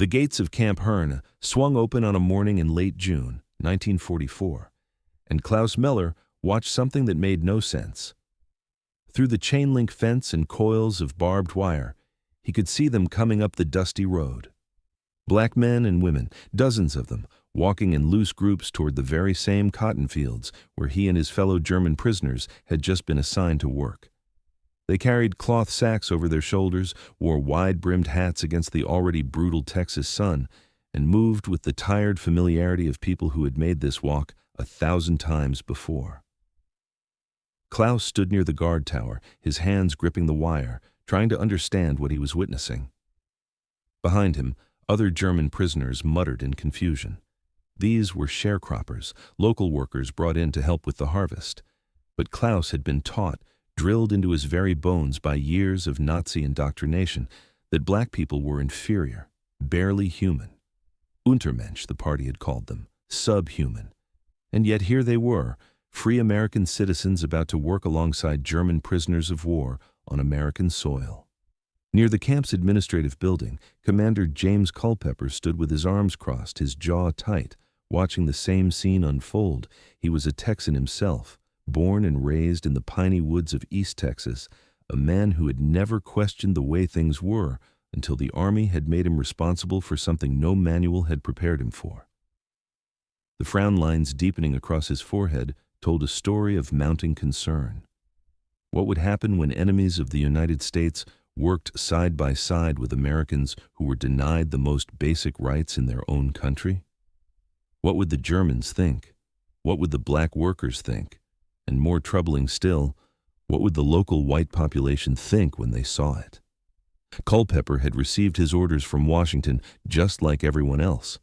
The gates of Camp Herne swung open on a morning in late June, 1944, and Klaus Meller watched something that made no sense. Through the chain-link fence and coils of barbed wire, he could see them coming up the dusty road. Black men and women, dozens of them, walking in loose groups toward the very same cotton fields where he and his fellow German prisoners had just been assigned to work. They carried cloth sacks over their shoulders, wore wide-brimmed hats against the already brutal Texas sun, and moved with the tired familiarity of people who had made this walk 1,000 times before. Klaus stood near the guard tower, his hands gripping the wire, trying to understand what he was witnessing. Behind him, other German prisoners muttered in confusion. These were sharecroppers, local workers brought in to help with the harvest. But Klaus had been taught, drilled into his very bones by years of Nazi indoctrination, that black people were inferior, barely human. Untermensch, the party had called them, subhuman. And yet here they were, free American citizens about to work alongside German prisoners of war on American soil. Near the camp's administrative building, Commander James Culpeper stood with his arms crossed, his jaw tight, watching the same scene unfold. He was a Texan himself, born and raised in the piney woods of East Texas, a man who had never questioned the way things were until the Army had made him responsible for something no manual had prepared him for. The frown lines deepening across his forehead told a story of mounting concern. What would happen when enemies of the United States worked side by side with Americans who were denied the most basic rights in their own country? What would the Germans think? What would the black workers think? And more troubling still, what would the local white population think when they saw it? Culpeper had received his orders from Washington just like everyone else.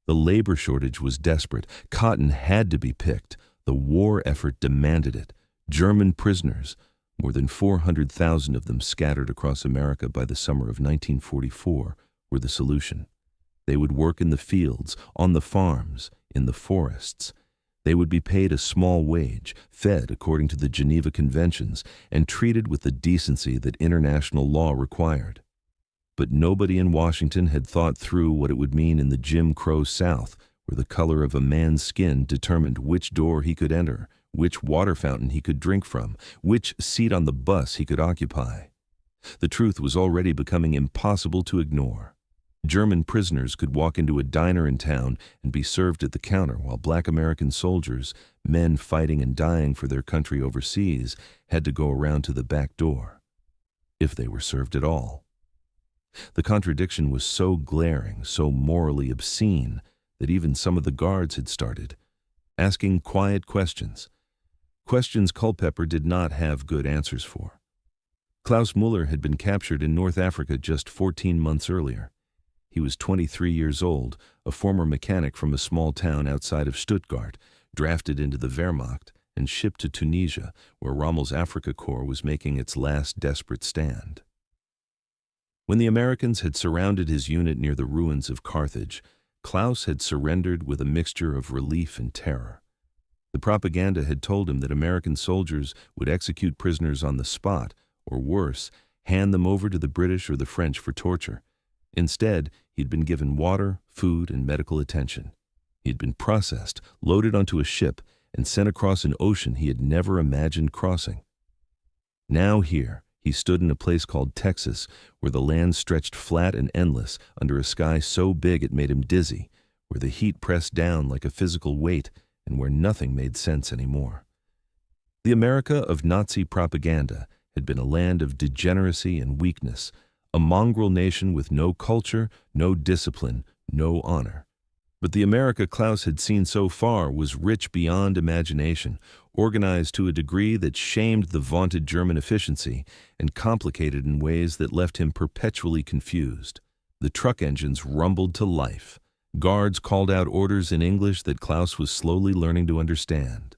The labor shortage was desperate. Cotton had to be picked. The war effort demanded it. German prisoners, more than 400,000 of them scattered across America by the summer of 1944, were the solution. They would work in the fields, on the farms, in the forests. They would be paid a small wage, fed according to the Geneva Conventions, and treated with the decency that international law required. But nobody in Washington had thought through what it would mean in the Jim Crow South, where the color of a man's skin determined which door he could enter, which water fountain he could drink from, which seat on the bus he could occupy. The truth was already becoming impossible to ignore. German prisoners could walk into a diner in town and be served at the counter, while black American soldiers, men fighting and dying for their country overseas, had to go around to the back door, if they were served at all. The contradiction was so glaring, so morally obscene, that even some of the guards had started asking quiet questions. Questions Culpeper did not have good answers for. Klaus Muller had been captured in North Africa just 14 months earlier. He was 23 years old, a former mechanic from a small town outside of Stuttgart, drafted into the Wehrmacht and shipped to Tunisia, where Rommel's Africa Corps was making its last desperate stand. When the Americans had surrounded his unit near the ruins of Carthage, Klaus had surrendered with a mixture of relief and terror. The propaganda had told him that American soldiers would execute prisoners on the spot, or worse, hand them over to the British or the French for torture. Instead, he'd been given water, food, and medical attention. He had been processed, loaded onto a ship, and sent across an ocean he had never imagined crossing. Now here, he stood in a place called Texas, where the land stretched flat and endless under a sky so big it made him dizzy, where the heat pressed down like a physical weight, and where nothing made sense anymore. The America of Nazi propaganda had been a land of degeneracy and weakness, a mongrel nation with no culture, no discipline, no honor. But the America Klaus had seen so far was rich beyond imagination, organized to a degree that shamed the vaunted German efficiency and complicated in ways that left him perpetually confused. The truck engines rumbled to life. Guards called out orders in English that Klaus was slowly learning to understand.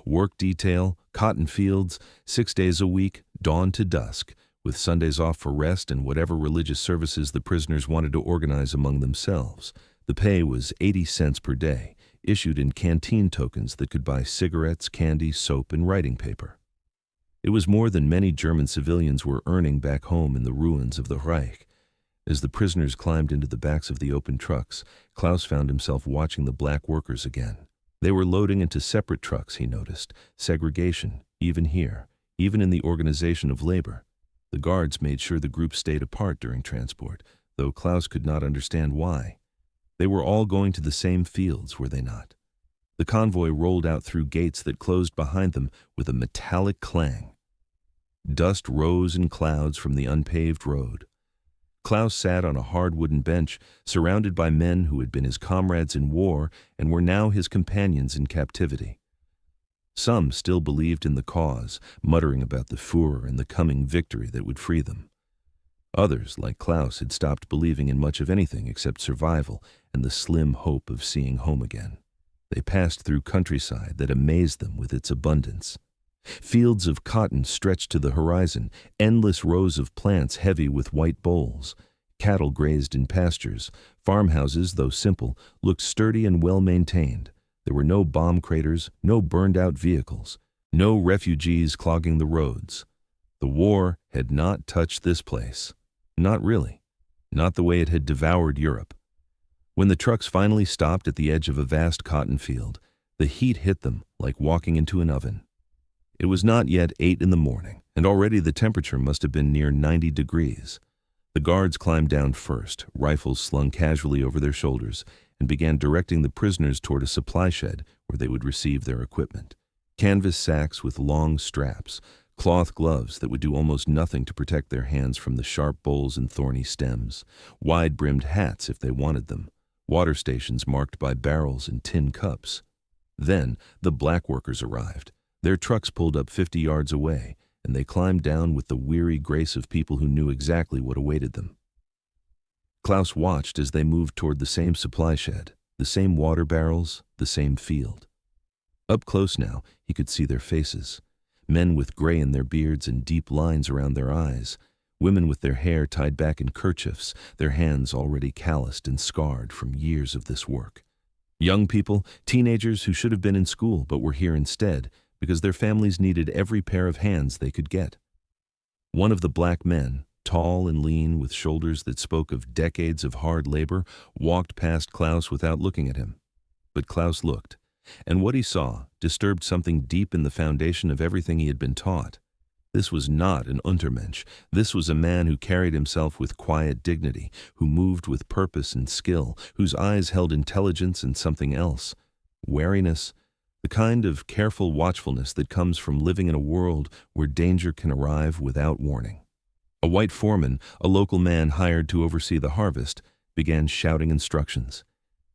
Work detail, cotton fields, 6 days a week, dawn to dusk, with Sundays off for rest and whatever religious services the prisoners wanted to organize among themselves. The pay was 80 cents per day, issued in canteen tokens that could buy cigarettes, candy, soap, and writing paper. It was more than many German civilians were earning back home in the ruins of the Reich, As the prisoners climbed into the backs of the open trucks, Klaus found himself watching the black workers again. They were loading into separate trucks, he noticed. Segregation, even here, even in the organization of labor. The guards made sure the group stayed apart during transport, though Klaus could not understand why. They were all going to the same fields, were they not? The convoy rolled out through gates that closed behind them with a metallic clang. Dust rose in clouds from the unpaved road. Klaus sat on a hard wooden bench, surrounded by men who had been his comrades in war and were now his companions in captivity. Some still believed in the cause, muttering about the Führer and the coming victory that would free them. Others, like Klaus, had stopped believing in much of anything except survival and the slim hope of seeing home again. They passed through countryside that amazed them with its abundance. Fields of cotton stretched to the horizon, endless rows of plants heavy with white bolls. Cattle grazed in pastures. Farmhouses, though simple, looked sturdy and well-maintained. There were no bomb craters, no burned-out vehicles, no refugees clogging the roads. The war had not touched this place. Not really. Not the way it had devoured Europe. When the trucks finally stopped at the edge of a vast cotton field, the heat hit them like walking into an oven. It was not yet 8 in the morning, and already the temperature must have been near 90 degrees. The guards climbed down first, rifles slung casually over their shoulders, and began directing the prisoners toward a supply shed where they would receive their equipment. Canvas sacks with long straps, cloth gloves that would do almost nothing to protect their hands from the sharp bowls and thorny stems, wide-brimmed hats if they wanted them, water stations marked by barrels and tin cups. Then the black workers arrived. Their trucks pulled up 50 yards away, and they climbed down with the weary grace of people who knew exactly what awaited them. Klaus watched as they moved toward the same supply shed, the same water barrels, the same field. Up close now, he could see their faces. Men with gray in their beards and deep lines around their eyes. Women with their hair tied back in kerchiefs, their hands already calloused and scarred from years of this work. Young people, teenagers who should have been in school but were here instead, because their families needed every pair of hands they could get. One of the black men, tall and lean with shoulders that spoke of decades of hard labor, walked past Klaus without looking at him. But Klaus looked, and what he saw disturbed something deep in the foundation of everything he had been taught. This was not an Untermensch. This was a man who carried himself with quiet dignity, who moved with purpose and skill, whose eyes held intelligence and something else, wariness, the kind of careful watchfulness that comes from living in a world where danger can arrive without warning. A white foreman, a local man hired to oversee the harvest, began shouting instructions.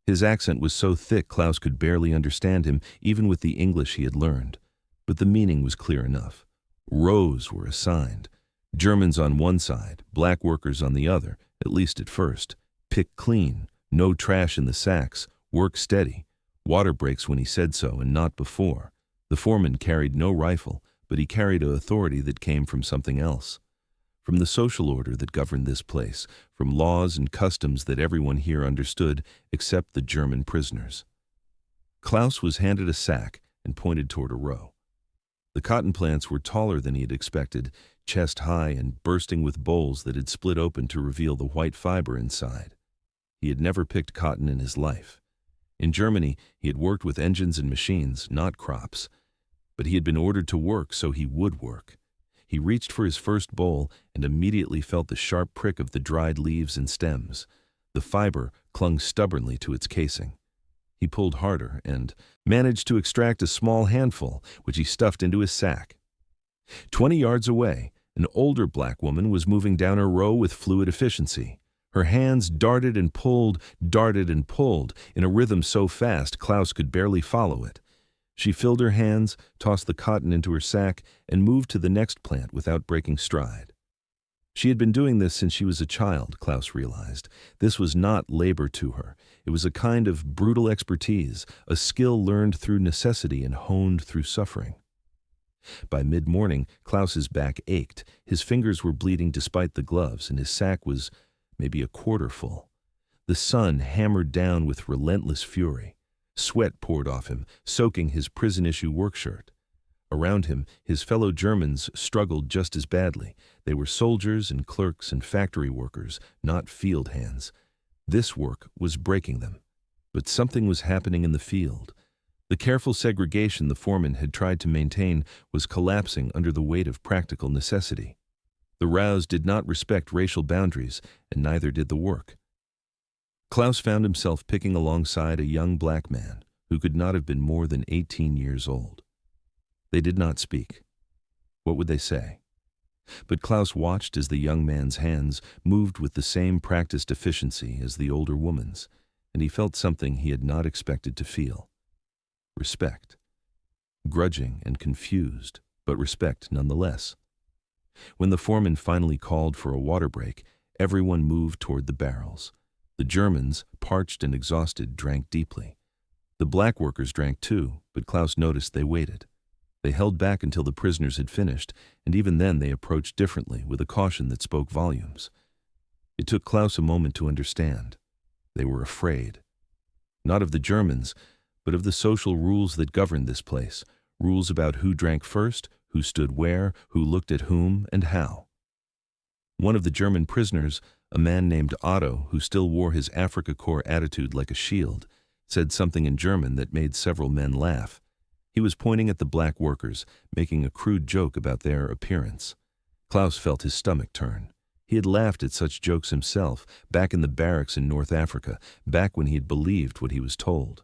His accent was so thick Klaus could barely understand him, even with the English he had learned. But the meaning was clear enough. Rows were assigned. Germans on one side, black workers on the other, at least at first. Pick clean, no trash in the sacks, work steady. Water breaks when he said so and not before. The foreman carried no rifle, but he carried an authority that came from something else. From the social order that governed this place, from laws and customs that everyone here understood except the German prisoners. Klaus was handed a sack and pointed toward a row. The cotton plants were taller than he had expected, chest high and bursting with bolls that had split open to reveal the white fiber inside. He had never picked cotton in his life. In Germany, he had worked with engines and machines, not crops. But he had been ordered to work, so he would work. He reached for his first bowl and immediately felt the sharp prick of the dried leaves and stems. The fiber clung stubbornly to its casing. He pulled harder and managed to extract a small handful, which he stuffed into his sack. 20 yards away, an older black woman was moving down her row with fluid efficiency. Her hands darted and pulled in a rhythm so fast Klaus could barely follow it. She filled her hands, tossed the cotton into her sack, and moved to the next plant without breaking stride. She had been doing this since she was a child, Klaus realized. This was not labor to her. It was a kind of brutal expertise, a skill learned through necessity and honed through suffering. By mid-morning, Klaus's back ached. His fingers were bleeding despite the gloves, and his sack was maybe a quarter full. The sun hammered down with relentless fury. Sweat poured off him, soaking his prison-issue work shirt. Around him, his fellow Germans struggled just as badly. They were soldiers and clerks and factory workers, not field hands. This work was breaking them. But something was happening in the field. The careful segregation the foreman had tried to maintain was collapsing under the weight of practical necessity. The rows did not respect racial boundaries, and neither did the work. Klaus found himself picking alongside a young black man who could not have been more than 18 years old. They did not speak. What would they say? But Klaus watched as the young man's hands moved with the same practiced efficiency as the older woman's, and he felt something he had not expected to feel. Respect. Grudging and confused, but respect nonetheless. When the foreman finally called for a water break, everyone moved toward the barrels. The Germans, parched and exhausted, drank deeply. The black workers drank too, but Klaus noticed they waited. They held back until the prisoners had finished, and even then they approached differently, with a caution that spoke volumes. It took Klaus a moment to understand. They were afraid. Not of the Germans, but of the social rules that governed this place, rules about who drank first, who stood where, who looked at whom, and how. One of the German prisoners, a man named Otto, who still wore his Afrika Korps attitude like a shield, said something in German that made several men laugh. He was pointing at the black workers, making a crude joke about their appearance. Klaus felt his stomach turn. He had laughed at such jokes himself, back in the barracks in North Africa, back when he had believed what he was told.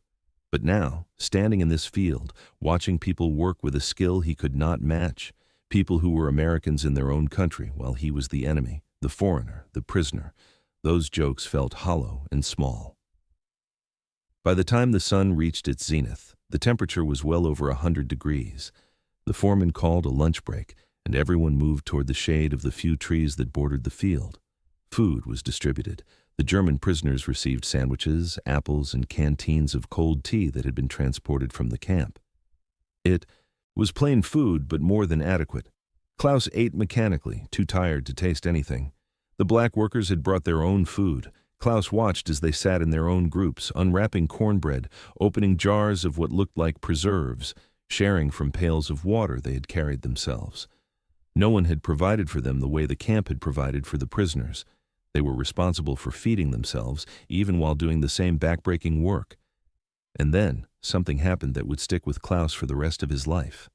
But now, standing in this field, watching people work with a skill he could not match, people who were Americans in their own country while he was the enemy, the foreigner, the prisoner, those jokes felt hollow and small. By the time the sun reached its zenith, the temperature was well over 100 degrees. The foreman called a lunch break, and everyone moved toward the shade of the few trees that bordered the field. Food was distributed. The German prisoners received sandwiches, apples, and canteens of cold tea that had been transported from the camp. It was plain food, but more than adequate. Klaus ate mechanically, too tired to taste anything. The black workers had brought their own food. Klaus watched as they sat in their own groups, unwrapping cornbread, opening jars of what looked like preserves, sharing from pails of water they had carried themselves. No one had provided for them the way the camp had provided for the prisoners. They were responsible for feeding themselves, even while doing the same backbreaking work. And then, something happened that would stick with Klaus for the rest of his life.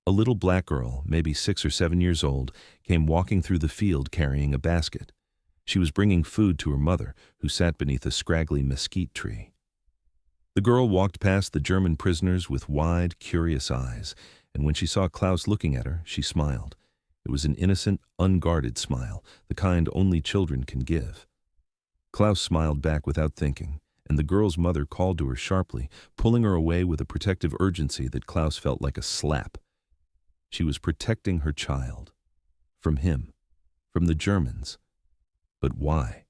A little black girl, maybe 6 or 7 years old, came walking through the field carrying a basket. She was bringing food to her mother, who sat beneath a scraggly mesquite tree. The girl walked past the German prisoners with wide, curious eyes, and when she saw Klaus looking at her, she smiled. It was an innocent, unguarded smile, the kind only children can give. Klaus smiled back without thinking, and the girl's mother called to her sharply, pulling her away with a protective urgency that Klaus felt like a slap. She was protecting her child. From him. From the Germans. But why?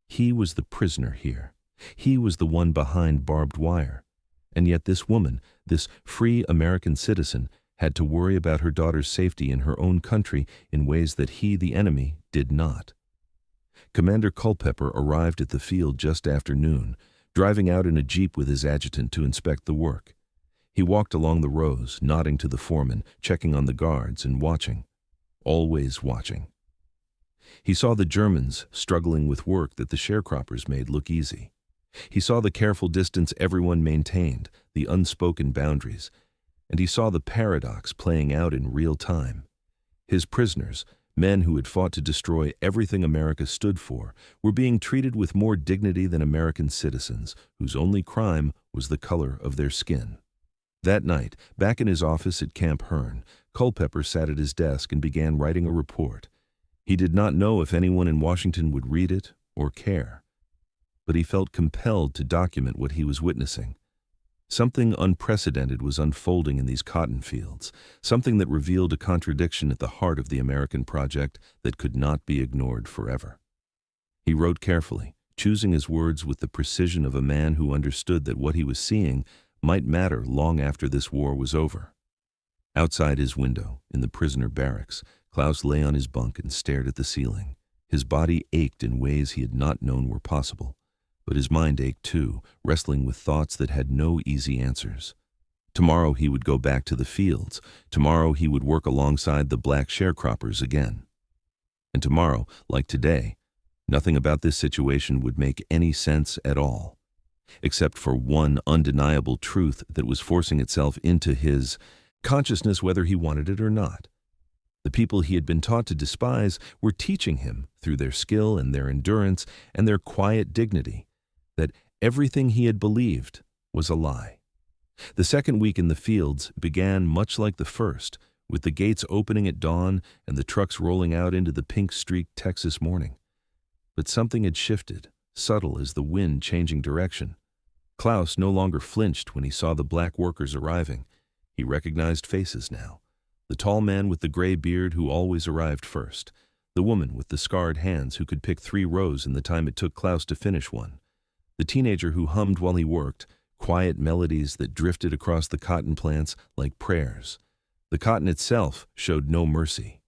He was the prisoner here. He was the one behind barbed wire. And yet this woman, this free American citizen, had to worry about her daughter's safety in her own country in ways that he, the enemy, did not. Commander Culpeper arrived at the field just after noon, driving out in a jeep with his adjutant to inspect the work. He walked along the rows, nodding to the foreman, checking on the guards and watching. Always watching. He saw the Germans struggling with work that the sharecroppers made look easy. He saw the careful distance everyone maintained, the unspoken boundaries, and he saw the paradox playing out in real time. His prisoners, men who had fought to destroy everything America stood for, were being treated with more dignity than American citizens, whose only crime was the color of their skin. That night, back in his office at Camp Hearn, Culpeper sat at his desk and began writing a report. He did not know if anyone in Washington would read it or care, but he felt compelled to document what he was witnessing. Something unprecedented was unfolding in these cotton fields, something that revealed a contradiction at the heart of the American project that could not be ignored forever. He wrote carefully, choosing his words with the precision of a man who understood that what he was seeing might matter long after this war was over. Outside his window, in the prisoner barracks, Klaus lay on his bunk and stared at the ceiling. His body ached in ways he had not known were possible. But his mind ached too, wrestling with thoughts that had no easy answers. Tomorrow he would go back to the fields. Tomorrow he would work alongside the black sharecroppers again. And tomorrow, like today, nothing about this situation would make any sense at all, except for one undeniable truth that was forcing itself into his consciousness whether he wanted it or not. The people he had been taught to despise were teaching him, through their skill and their endurance and their quiet dignity, that everything he had believed was a lie. The second week in the fields began much like the first, with the gates opening at dawn and the trucks rolling out into the pink-streaked Texas morning. But something had shifted, subtle as the wind changing direction. Klaus no longer flinched when he saw the black workers arriving. He recognized faces now. The tall man with the gray beard who always arrived first. The woman with the scarred hands who could pick 3 rows in the time it took Klaus to finish one. The teenager who hummed while he worked, quiet melodies that drifted across the cotton plants like prayers. The cotton itself showed no mercy.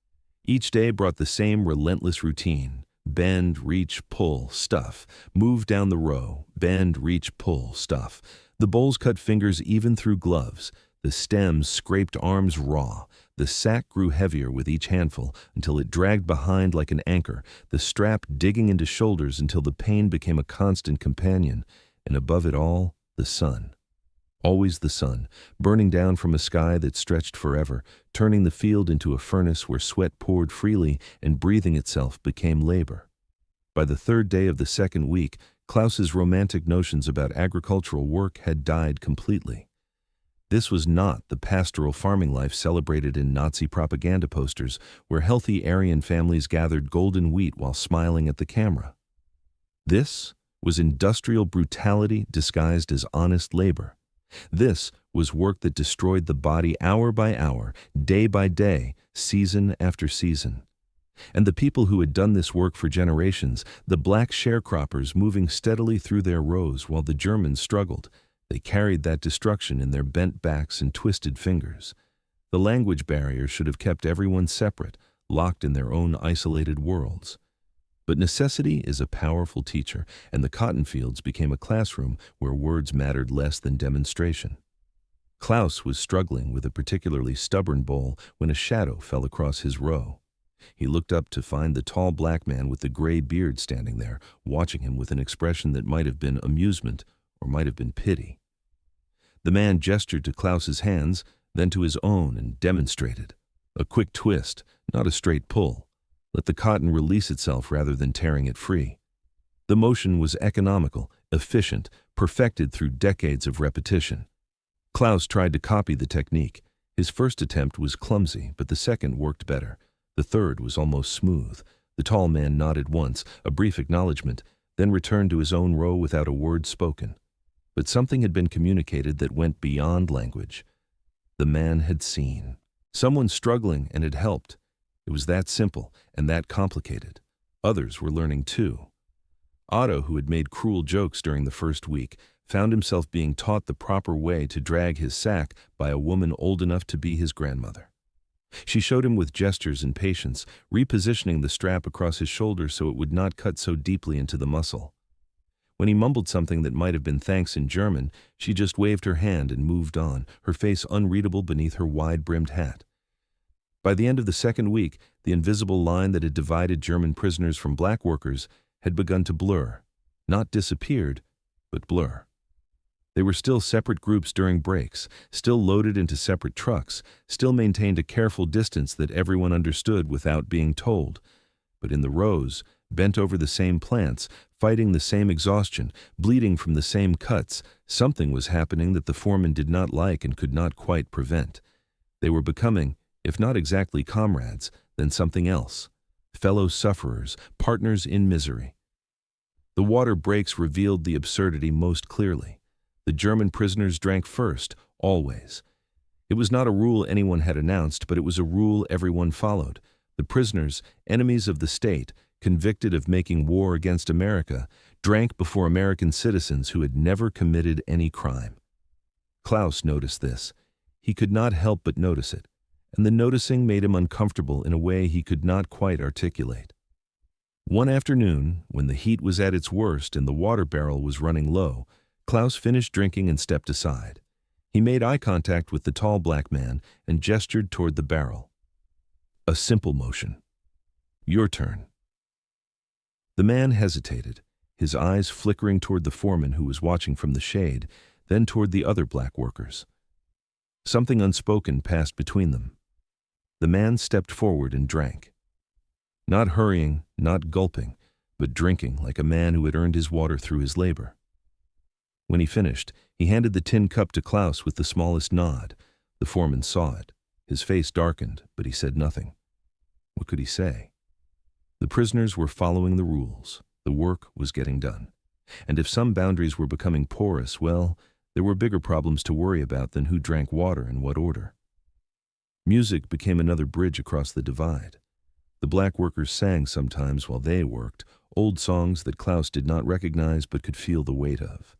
Each day brought the same relentless routine. Bend, reach, pull, stuff. Move down the row. Bend, reach, pull, stuff. The bowls cut fingers even through gloves. The stems scraped arms raw. The sack grew heavier with each handful until it dragged behind like an anchor, the strap digging into shoulders until the pain became a constant companion, and above it all, the sun. Always the sun, burning down from a sky that stretched forever, turning the field into a furnace where sweat poured freely and breathing itself became labor. By the 3rd day of the 2nd week, Klaus's romantic notions about agricultural work had died completely. This was not the pastoral farming life celebrated in Nazi propaganda posters where healthy Aryan families gathered golden wheat while smiling at the camera. This was industrial brutality disguised as honest labor. This was work that destroyed the body hour by hour, day by day, season after season. And the people who had done this work for generations, the black sharecroppers moving steadily through their rows while the Germans struggled, they carried that destruction in their bent backs and twisted fingers. The language barrier should have kept everyone separate, locked in their own isolated worlds. But necessity is a powerful teacher, and the cotton fields became a classroom where words mattered less than demonstration. Klaus was struggling with a particularly stubborn bowl when a shadow fell across his row. He looked up to find the tall black man with the gray beard standing there, watching him with an expression that might have been amusement or might have been pity. The man gestured to Klaus's hands, then to his own, and demonstrated. A quick twist, not a straight pull. Let the cotton release itself rather than tearing it free. The motion was economical, efficient, perfected through decades of repetition. Klaus tried to copy the technique. His first attempt was clumsy, but the second worked better. The third was almost smooth. The tall man nodded once, a brief acknowledgement, then returned to his own row without a word spoken. But something had been communicated that went beyond language. The man had seen. Someone struggling and had helped. It was that simple and that complicated. Others were learning too. Otto, who had made cruel jokes during the first week, found himself being taught the proper way to drag his sack by a woman old enough to be his grandmother. She showed him with gestures and patience, repositioning the strap across his shoulder so it would not cut so deeply into the muscle. When he mumbled something that might have been thanks in German, she just waved her hand and moved on, her face unreadable beneath her wide-brimmed hat. By the end of the 2nd week, the invisible line that had divided German prisoners from black workers had begun to blur. Not disappeared, but blur. They were still separate groups during breaks, still loaded into separate trucks, still maintained a careful distance that everyone understood without being told. But in the rows, bent over the same plants, fighting the same exhaustion, bleeding from the same cuts, something was happening that the foreman did not like and could not quite prevent. They were becoming, if not exactly comrades, then something else. Fellow sufferers, partners in misery. The water breaks revealed the absurdity most clearly. The German prisoners drank first, always. It was not a rule anyone had announced, but it was a rule everyone followed. The prisoners, enemies of the state, convicted of making war against America, drank before American citizens who had never committed any crime. Klaus noticed this. He could not help but notice it, and the noticing made him uncomfortable in a way he could not quite articulate. One afternoon, when the heat was at its worst and the water barrel was running low, Klaus finished drinking and stepped aside. He made eye contact with the tall black man and gestured toward the barrel. A simple motion. Your turn. The man hesitated, his eyes flickering toward the foreman who was watching from the shade, then toward the other black workers. Something unspoken passed between them. The man stepped forward and drank. Not hurrying, not gulping, but drinking like a man who had earned his water through his labor. When he finished, he handed the tin cup to Klaus with the smallest nod. The foreman saw it. His face darkened, but he said nothing. What could he say? The prisoners were following the rules. The work was getting done. And if some boundaries were becoming porous, well, there were bigger problems to worry about than who drank water in what order. Music became another bridge across the divide. The black workers sang sometimes while they worked, old songs that Klaus did not recognize but could feel the weight of.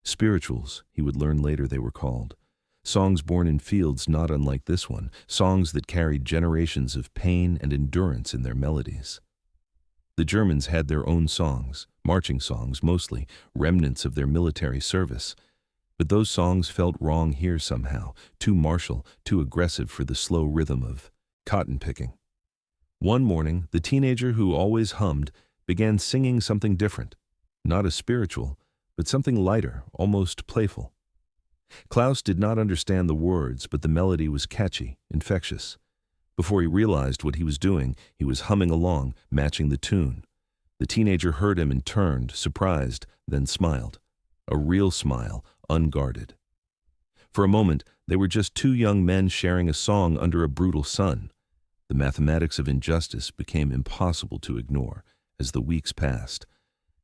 Spirituals, he would learn later they were called. Songs born in fields not unlike this one, songs that carried generations of pain and endurance in their melodies. The Germans had their own songs, marching songs mostly, remnants of their military service. But those songs felt wrong here somehow, too martial, too aggressive for the slow rhythm of cotton picking. One morning, the teenager who always hummed began singing something different, not a spiritual, but something lighter, almost playful. Klaus did not understand the words, but the melody was catchy, infectious. Before he realized what he was doing, he was humming along, matching the tune. The teenager heard him and turned, surprised, then smiled. A real smile, unguarded. For a moment, they were just two young men sharing a song under a brutal sun. The mathematics of injustice became impossible to ignore as the weeks passed.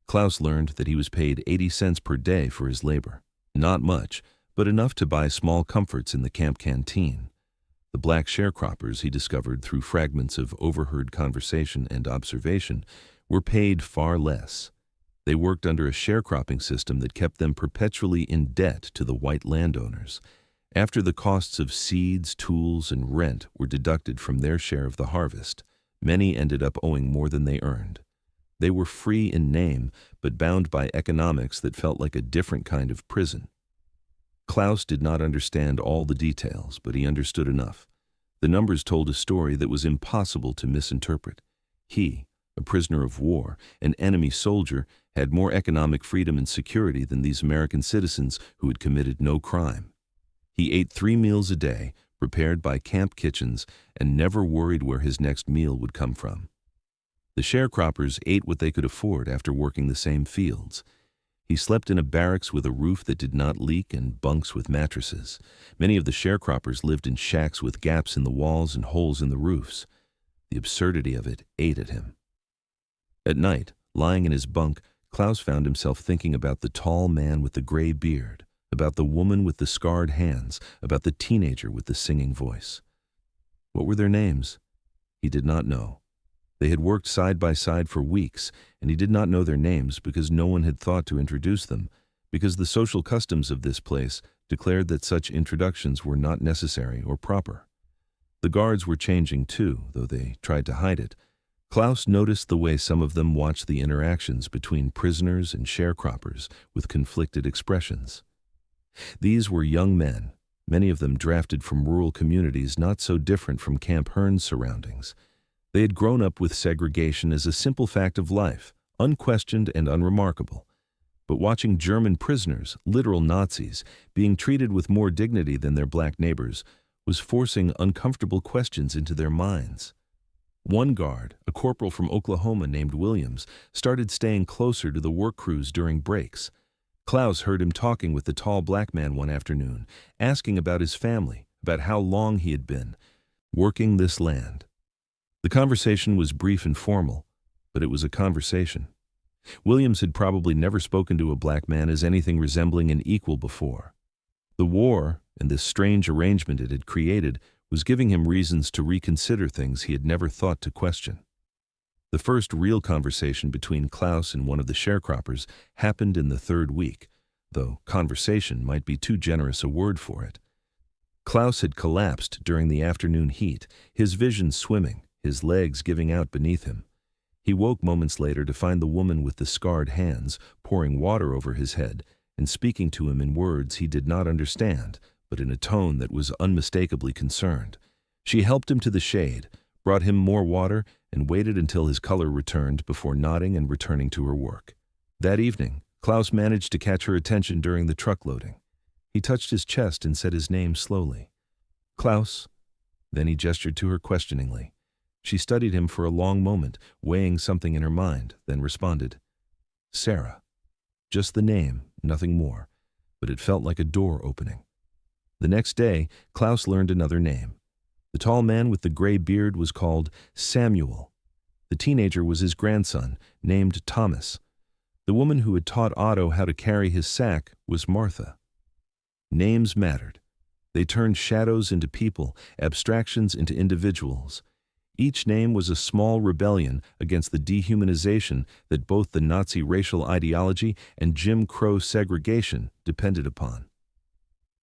Klaus learned that he was paid 80 cents per day for his labor. Not much, but enough to buy small comforts in the camp canteen. The black sharecroppers, he discovered through fragments of overheard conversation and observation, were paid far less. They worked under a sharecropping system that kept them perpetually in debt to the white landowners. After the costs of seeds, tools, and rent were deducted from their share of the harvest, many ended up owing more than they earned. They were free in name, but bound by economics that felt like a different kind of prison. Klaus did not understand all the details, but he understood enough. The numbers told a story that was impossible to misinterpret. He, a prisoner of war, an enemy soldier, had more economic freedom and security than these American citizens who had committed no crime. He ate 3 meals a day, prepared by camp kitchens, and never worried where his next meal would come from. The sharecroppers ate what they could afford after working the same fields. He slept in a barracks with a roof that did not leak and bunks with mattresses. Many of the sharecroppers lived in shacks with gaps in the walls and holes in the roofs. The absurdity of it ate at him. At night, lying in his bunk, Klaus found himself thinking about the tall man with the gray beard, about the woman with the scarred hands, about the teenager with the singing voice. What were their names? He did not know. They had worked side by side for weeks, and he did not know their names because no one had thought to introduce them, because the social customs of this place declared that such introductions were not necessary or proper. The guards were changing too, though they tried to hide it. Klaus noticed the way some of them watched the interactions between prisoners and sharecroppers with conflicted expressions. These were young men, many of them drafted from rural communities not so different from Camp Hearn's surroundings. They had grown up with segregation as a simple fact of life, unquestioned and unremarkable. But watching German prisoners, literal Nazis, being treated with more dignity than their black neighbors was forcing uncomfortable questions into their minds. One guard, a corporal from Oklahoma named Williams, started staying closer to the work crews during breaks. Klaus heard him talking with the tall black man one afternoon, asking about his family, about how long he had been working this land. The conversation was brief and formal, but it was a conversation. Williams had probably never spoken to a black man as anything resembling an equal before. The war, and this strange arrangement it had created, was giving him reasons to reconsider things he had never thought to question. The first real conversation between Klaus and one of the sharecroppers happened in the 3rd week, though conversation might be too generous a word for it. Klaus had collapsed during the afternoon heat, his vision swimming, his legs giving out beneath him. He woke moments later to find the woman with the scarred hands pouring water over his head, and speaking to him in words he did not understand, but in a tone that was unmistakably concerned. She helped him to the shade, brought him more water, and waited until his color returned before nodding and returning to her work. That evening, Klaus managed to catch her attention during the truck loading. He touched his chest and said his name slowly. "Klaus." Then he gestured to her questioningly. She studied him for a long moment, weighing something in her mind, then responded, "Sarah." Just the name, nothing more, but it felt like a door opening. The next day, Klaus learned another name. The tall man with the gray beard was called Samuel. The teenager was his grandson, named Thomas. The woman who had taught Otto how to carry his sack was Martha. Names mattered. They turned shadows into people, abstractions into individuals. Each name was a small rebellion against the dehumanization that both the Nazi racial ideology and Jim Crow segregation depended upon.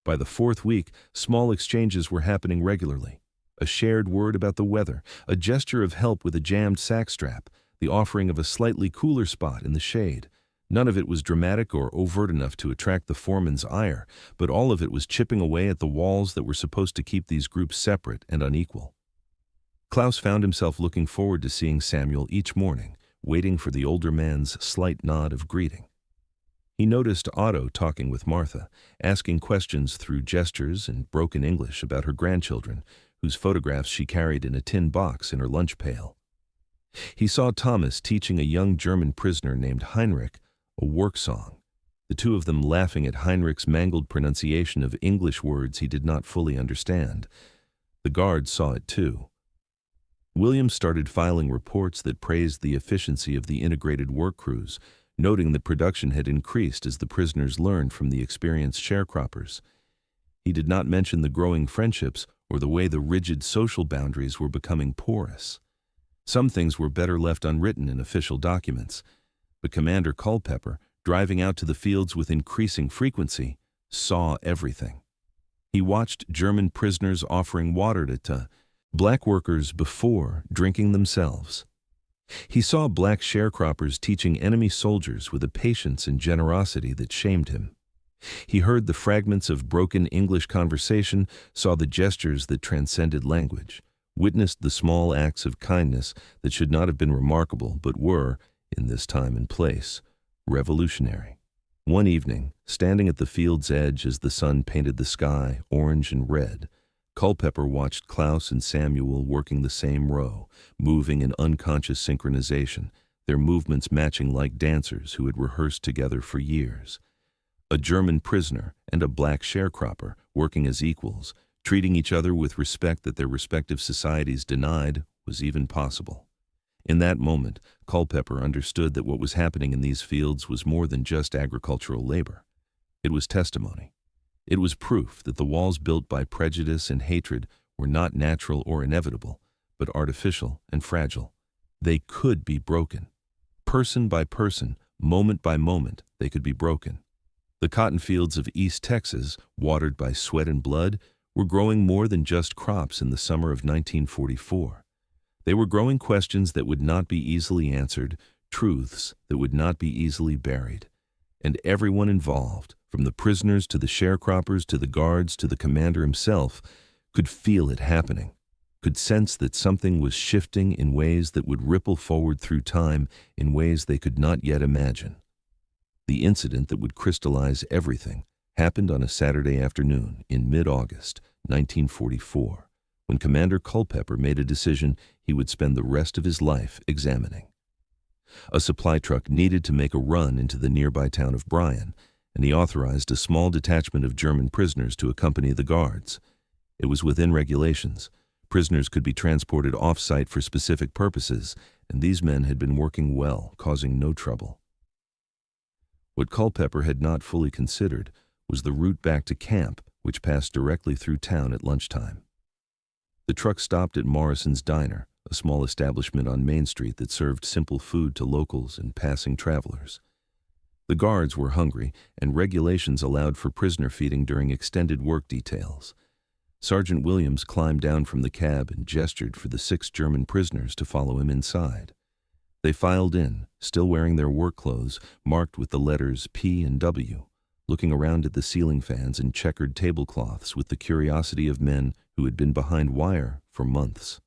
By the fourth week, small exchanges were happening regularly. A shared word about the weather, a gesture of help with a jammed sack strap, the offering of a slightly cooler spot in the shade. None of it was dramatic or overt enough to attract the foreman's ire, but all of it was chipping away at the walls that were supposed to keep these groups separate and unequal. Klaus found himself looking forward to seeing Samuel each morning, waiting for the older man's slight nod of greeting. He noticed Otto talking with Martha, asking questions through gestures and broken English about her grandchildren, whose photographs she carried in a tin box in her lunch pail. He saw Thomas teaching a young German prisoner named Heinrich a work song, the two of them laughing at Heinrich's mangled pronunciation of English words he did not fully understand. The guards saw it too. William started filing reports that praised the efficiency of the integrated work crews, noting that production had increased as the prisoners learned from the experienced sharecroppers. He did not mention the growing friendships or the way the rigid social boundaries were becoming porous. Some things were better left unwritten in official documents, but Commander Culpeper, driving out to the fields with increasing frequency, saw everything. He watched German prisoners offering water to black workers before drinking themselves. He saw black sharecroppers teaching enemy soldiers with a patience and generosity that shamed him. He heard the fragments of broken English conversation, saw the gestures that transcended language, witnessed the small acts of kindness that should not have been remarkable but were, in this time and place, revolutionary. One evening, standing at the field's edge as the sun painted the sky orange and red, Culpeper watched Klaus and Samuel working the same row, moving in unconscious synchronization, their movements matching like dancers who had rehearsed together for years. A German prisoner and a black sharecropper working as equals, treating each other with respect that their respective societies denied was even possible. In that moment, Culpeper understood that what was happening in these fields was more than just agricultural labor. It was testimony. It was proof that the walls built by prejudice and hatred were not natural or inevitable, but artificial and fragile. They could be broken. Person by person, moment by moment, they could be broken. The cotton fields of East Texas, watered by sweat and blood, were growing more than just crops in the summer of 1944. They were growing questions that would not be easily answered, truths that would not be easily buried. And everyone involved, from the prisoners to the sharecroppers to the guards to the commander himself, could feel it happening, could sense that something was shifting in ways that would ripple forward through time in ways they could not yet imagine. The incident that would crystallize everything happened on a Saturday afternoon in mid-August, 1944, when Commander Culpeper made a decision he would spend the rest of his life examining. A supply truck needed to make a run into the nearby town of Bryan, and he authorized a small detachment of German prisoners to accompany the guards. It was within regulations. Prisoners could be transported off-site for specific purposes, and these men had been working well, causing no trouble. What Culpeper had not fully considered was the route back to camp, which passed directly through town at lunchtime. The truck stopped at Morrison's Diner, a small establishment on Main Street that served simple food to locals and passing travelers. The guards were hungry, and regulations allowed for prisoner feeding during extended work details. Sergeant Williams climbed down from the cab and gestured for the 6 German prisoners to follow him inside. They filed in, still wearing their work clothes, marked with the letters P and W, looking around at the ceiling fans and checkered tablecloths with the curiosity of men who had been behind wire for months.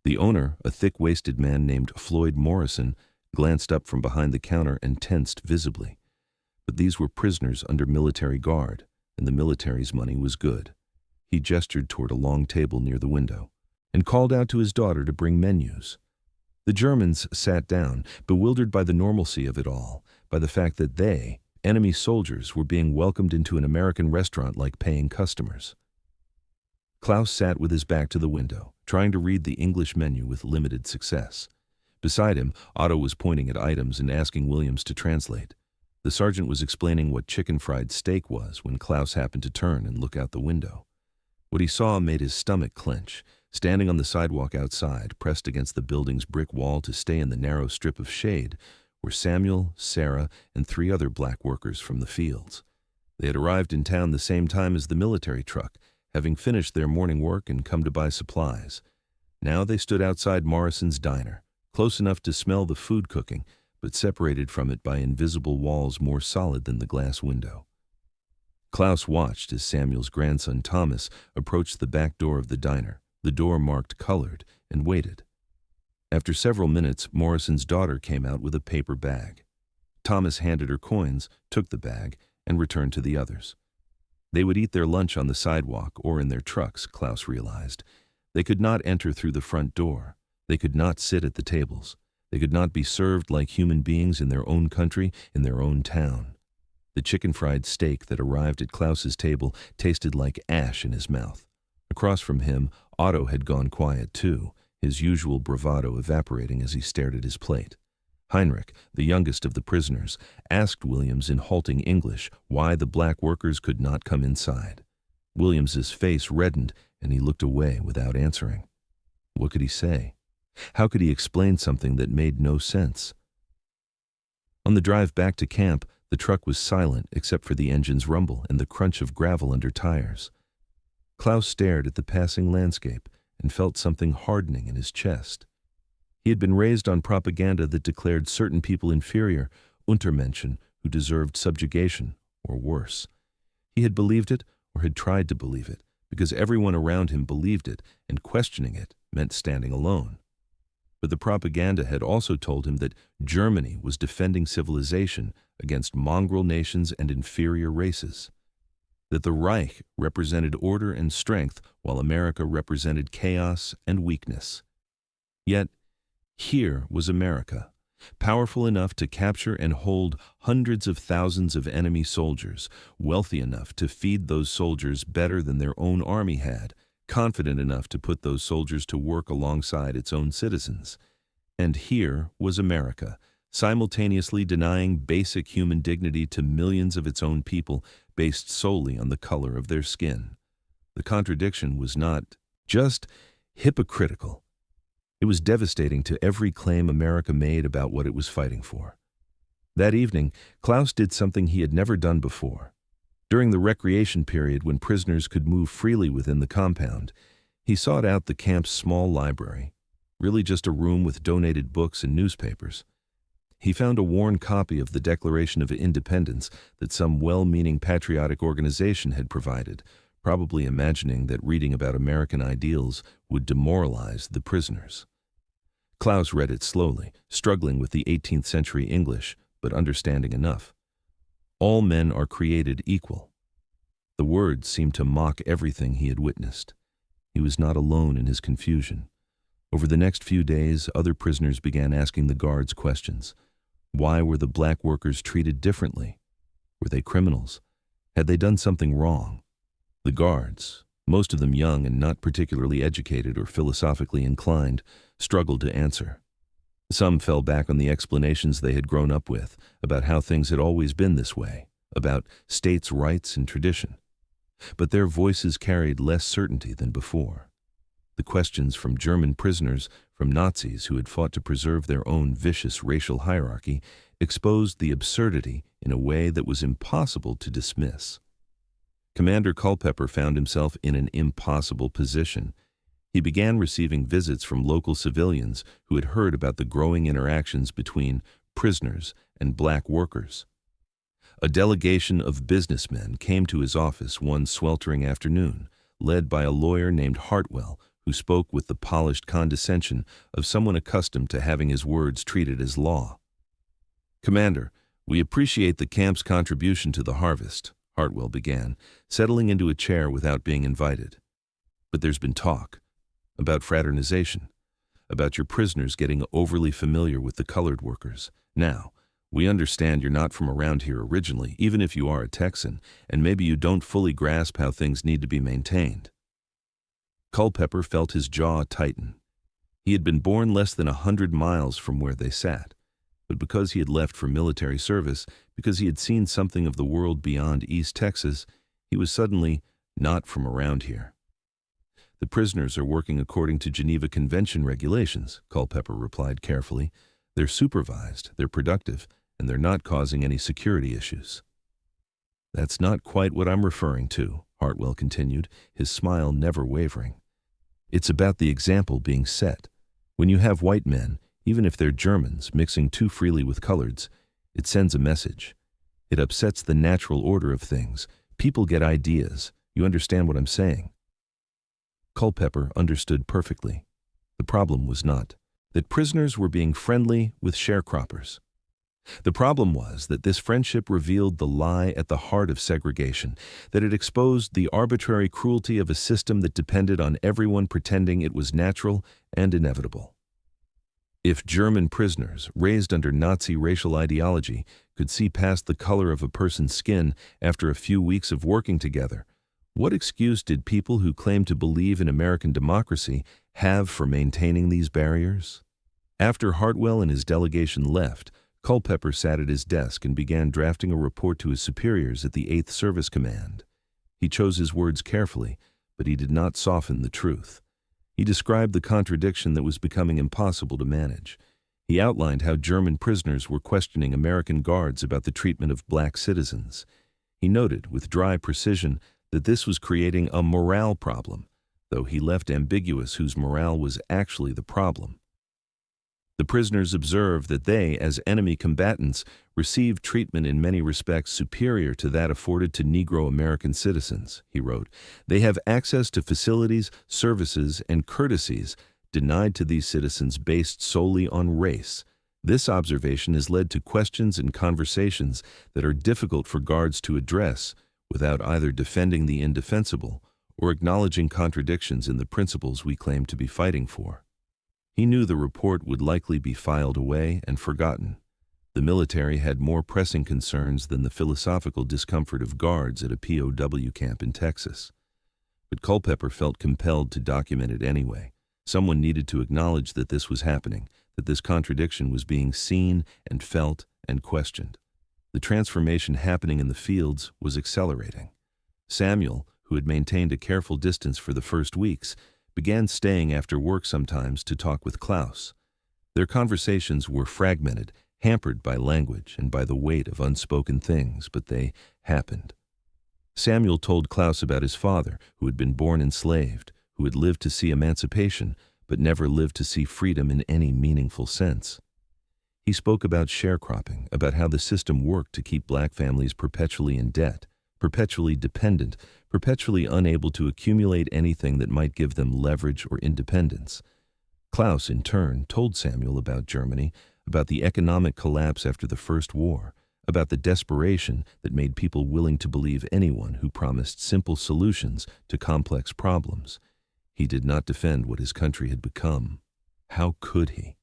The owner, a thick-waisted man named Floyd Morrison, glanced up from behind the counter and tensed visibly. But these were prisoners under military guard, and the military's money was good. He gestured toward a long table near the window and called out to his daughter to bring menus. The Germans sat down, bewildered by the normalcy of it all, by the fact that they, enemy soldiers, were being welcomed into an American restaurant like paying customers. Klaus sat with his back to the window, trying to read the English menu with limited success. Beside him, Otto was pointing at items and asking Williams to translate. The sergeant was explaining what chicken fried steak was when Klaus happened to turn and look out the window. What he saw made his stomach clench. Standing on the sidewalk outside, pressed against the building's brick wall to stay in the narrow strip of shade, were Samuel, Sarah, and 3 other black workers from the fields. They had arrived in town the same time as the military truck, having finished their morning work and come to buy supplies. Now they stood outside Morrison's diner, close enough to smell the food cooking, but separated from it by invisible walls more solid than the glass window. Klaus watched as Samuel's grandson Thomas approached the back door of the diner, the door marked colored, and waited. After several minutes, Morrison's daughter came out with a paper bag. Thomas handed her coins, took the bag, and returned to the others. They would eat their lunch on the sidewalk or in their trucks, Klaus realized. They could not enter through the front door. They could not sit at the tables. They could not be served like human beings in their own country, in their own town. The chicken-fried steak that arrived at Klaus's table tasted like ash in his mouth. Across from him, Otto had gone quiet too, his usual bravado evaporating as he stared at his plate. Heinrich, the youngest of the prisoners, asked Williams in halting English why the black workers could not come inside. Williams's face reddened, and he looked away without answering. What could he say? How could he explain something that made no sense? On the drive back to camp, the truck was silent except for the engine's rumble and the crunch of gravel under tires. Klaus stared at the passing landscape and felt something hardening in his chest. He had been raised on propaganda that declared certain people inferior, Untermenschen, who deserved subjugation, or worse. He had believed it, or had tried to believe it, because everyone around him believed it, and questioning it meant standing alone. But the propaganda had also told him that Germany was defending civilization against mongrel nations and inferior races, that the Reich represented order and strength while America represented chaos and weakness. Yet, here was America, powerful enough to capture and hold hundreds of thousands of enemy soldiers, wealthy enough to feed those soldiers better than their own army had, confident enough to put those soldiers to work alongside its own citizens. And here was America, simultaneously denying basic human dignity to millions of its own people based solely on the color of their skin. The contradiction was not just hypocritical. It was devastating to every claim America made about what it was fighting for. That evening, Klaus did something he had never done before. During the recreation period when prisoners could move freely within the compound, he sought out the camp's small library, really just a room with donated books and newspapers. He found a worn copy of the Declaration of Independence that some well-meaning patriotic organization had provided, probably imagining that reading about American ideals would demoralize the prisoners. Klaus read it slowly, struggling with the 18th century English, but understanding enough. All men are created equal. The words seemed to mock everything he had witnessed. He was not alone in his confusion. Over the next few days, other prisoners began asking the guards questions. Why were the black workers treated differently? Were they criminals? Had they done something wrong? The guards, most of them young and not particularly educated or philosophically inclined, struggled to answer. Some fell back on the explanations they had grown up with, about how things had always been this way, about states' rights and tradition. But their voices carried less certainty than before. The questions from German prisoners, from Nazis who had fought to preserve their own vicious racial hierarchy, exposed the absurdity in a way that was impossible to dismiss. Commander Culpeper found himself in an impossible position. He began receiving visits from local civilians who had heard about the growing interactions between prisoners and black workers. A delegation of businessmen came to his office one sweltering afternoon, led by a lawyer named Hartwell, who spoke with the polished condescension of someone accustomed to having his words treated as law. "Commander, we appreciate the camp's contribution to the harvest," Hartwell began, settling into a chair without being invited. "But there's been talk about fraternization, about your prisoners getting overly familiar with the colored workers. Now, we understand you're not from around here originally, even if you are a Texan, and maybe you don't fully grasp how things need to be maintained." Culpeper felt his jaw tighten. He had been born less than 100 miles from where they sat, but because he had left for military service, because he had seen something of the world beyond East Texas, he was suddenly not from around here. "The prisoners are working according to Geneva Convention regulations," Culpeper replied carefully. "They're supervised, they're productive, and they're not causing any security issues." "That's not quite what I'm referring to," Hartwell continued, his smile never wavering. "It's about the example being set. When you have white men, even if they're Germans, mixing too freely with coloreds, it sends a message. It upsets the natural order of things. People get ideas. You understand what I'm saying?" Culpeper understood perfectly. The problem was not that prisoners were being friendly with sharecroppers. The problem was that this friendship revealed the lie at the heart of segregation, that it exposed the arbitrary cruelty of a system that depended on everyone pretending it was natural and inevitable. If German prisoners, raised under Nazi racial ideology, could see past the color of a person's skin after a few weeks of working together, what excuse did people who claim to believe in American democracy have for maintaining these barriers? After Hartwell and his delegation left, Culpeper sat at his desk and began drafting a report to his superiors at the 8th Service Command. He chose his words carefully, but he did not soften the truth. He described the contradiction that was becoming impossible to manage. He outlined how German prisoners were questioning American guards about the treatment of black citizens. He noted with dry precision that this was creating a morale problem, though he left ambiguous whose morale was actually the problem. The prisoners observed that they, as enemy combatants, received treatment in many respects superior to that afforded to Negro American citizens, he wrote. They have access to facilities, services, and courtesies denied to these citizens based solely on race. This observation has led to questions and conversations that are difficult for guards to address without either defending the indefensible or acknowledging contradictions in the principles we claim to be fighting for. He knew the report would likely be filed away and forgotten. The military had more pressing concerns than the philosophical discomfort of guards at a POW camp in Texas. But Culpeper felt compelled to document it anyway. Someone needed to acknowledge that this was happening, that this contradiction was being seen and felt and questioned. The transformation happening in the fields was accelerating. Samuel, who had maintained a careful distance for the first weeks, began staying after work sometimes to talk with Klaus. Their conversations were fragmented, hampered by language and by the weight of unspoken things, but they happened. Samuel told Klaus about his father, who had been born enslaved, who had lived to see emancipation, but never lived to see freedom in any meaningful sense. He spoke about sharecropping, about how the system worked to keep black families perpetually in debt, perpetually dependent, perpetually unable to accumulate anything that might give them leverage or independence. Klaus, in turn, told Samuel about Germany, about the economic collapse after the First War, about the desperation that made people willing to believe anyone who promised simple solutions to complex problems. He did not defend what his country had become. How could he?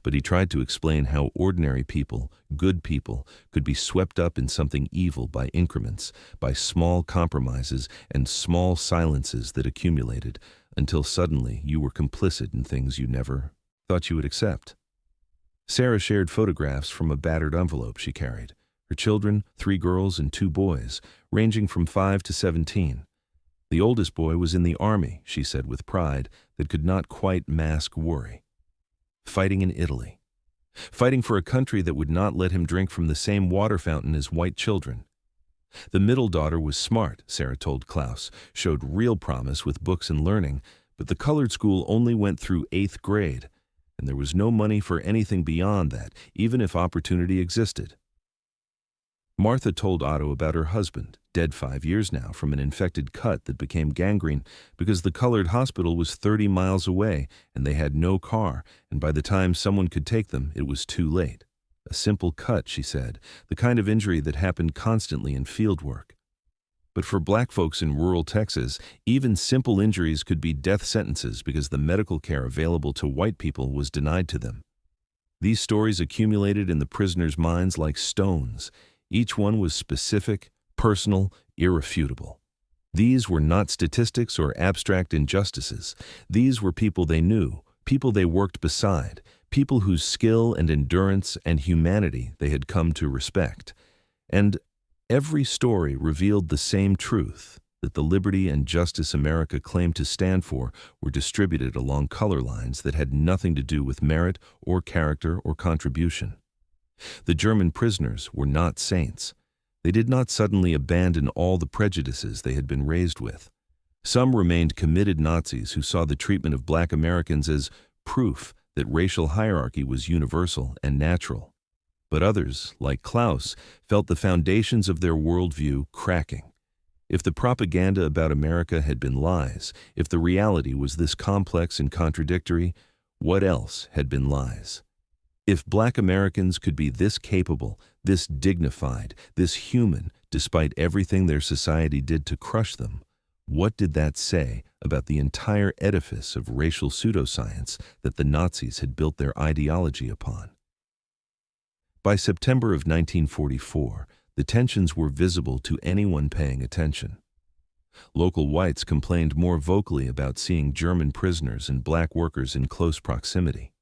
But he tried to explain how ordinary people, good people, could be swept up in something evil by increments, by small compromises and small silences that accumulated, until suddenly you were complicit in things you never thought you would accept. Sarah shared photographs from a battered envelope she carried. Her children, 3 girls and 2 boys, ranging from 5 to 17. The oldest boy was in the army, she said with pride that could not quite mask worry. Fighting in Italy. Fighting for a country that would not let him drink from the same water fountain as white children. The middle daughter was smart, Sarah told Klaus, showed real promise with books and learning, but the colored school only went through 8th grade, and there was no money for anything beyond that, even if opportunity existed. Martha told Otto about her husband, dead 5 years now from an infected cut that became gangrene because the colored hospital was 30 miles away and they had no car, and by the time someone could take them, it was too late. A simple cut, she said, the kind of injury that happened constantly in field work. But for black folks in rural Texas, even simple injuries could be death sentences because the medical care available to white people was denied to them. These stories accumulated in the prisoners' minds like stones. Each one was specific, personal, irrefutable. These were not statistics or abstract injustices. These were people they knew, people they worked beside, people whose skill and endurance and humanity they had come to respect. And every story revealed the same truth, that the liberty and justice America claimed to stand for were distributed along color lines that had nothing to do with merit or character or contribution. The German prisoners were not saints. They did not suddenly abandon all the prejudices they had been raised with. Some remained committed Nazis who saw the treatment of black Americans as proof that racial hierarchy was universal and natural. But others, like Klaus, felt the foundations of their worldview cracking. If the propaganda about America had been lies, if the reality was this complex and contradictory, what else had been lies? If black Americans could be this capable, this dignified, this human, despite everything their society did to crush them, what did that say about the entire edifice of racial pseudoscience that the Nazis had built their ideology upon? By September of 1944, the tensions were visible to anyone paying attention. Local whites complained more vocally about seeing German prisoners and black workers in close proximity.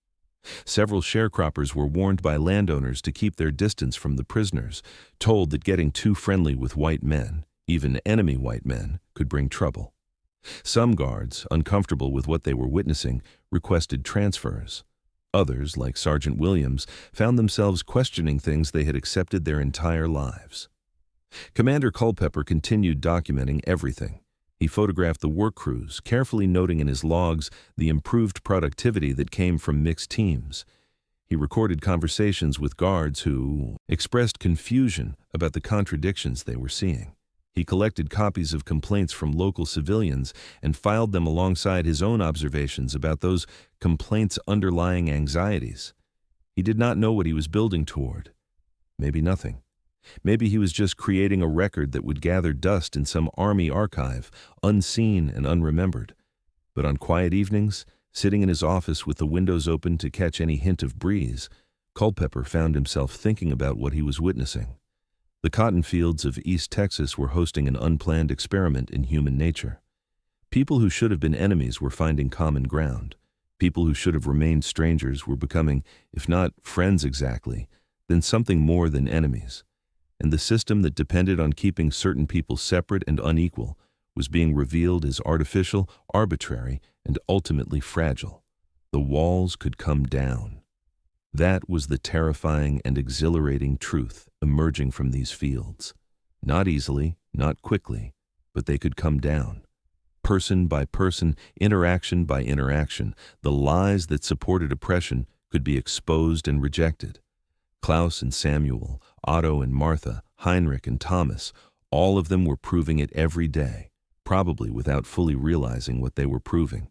Several sharecroppers were warned by landowners to keep their distance from the prisoners, told that getting too friendly with white men, even enemy white men, could bring trouble. Some guards, uncomfortable with what they were witnessing, requested transfers. Others, like Sergeant Williams, found themselves questioning things they had accepted their entire lives. Commander Culpeper continued documenting everything. He photographed the work crews, carefully noting in his logs the improved productivity that came from mixed teams. He recorded conversations with guards who expressed confusion about the contradictions they were seeing. He collected copies of complaints from local civilians and filed them alongside his own observations about those complaints' underlying anxieties. He did not know what he was building toward. Maybe nothing. Maybe he was just creating a record that would gather dust in some army archive, unseen and unremembered. But on quiet evenings, sitting in his office with the windows open to catch any hint of breeze, Culpeper found himself thinking about what he was witnessing. The cotton fields of East Texas were hosting an unplanned experiment in human nature. People who should have been enemies were finding common ground. People who should have remained strangers were becoming, if not friends exactly, then something more than enemies. And the system that depended on keeping certain people separate and unequal was being revealed as artificial, arbitrary, and ultimately fragile. The walls could come down. That was the terrifying and exhilarating truth emerging from these fields. Not easily, not quickly, but they could come down. Person by person, interaction by interaction, the lies that supported oppression could be exposed and rejected. Klaus and Samuel, Otto and Martha, Heinrich and Thomas, all of them were proving it every day, probably without fully realizing what they were proving.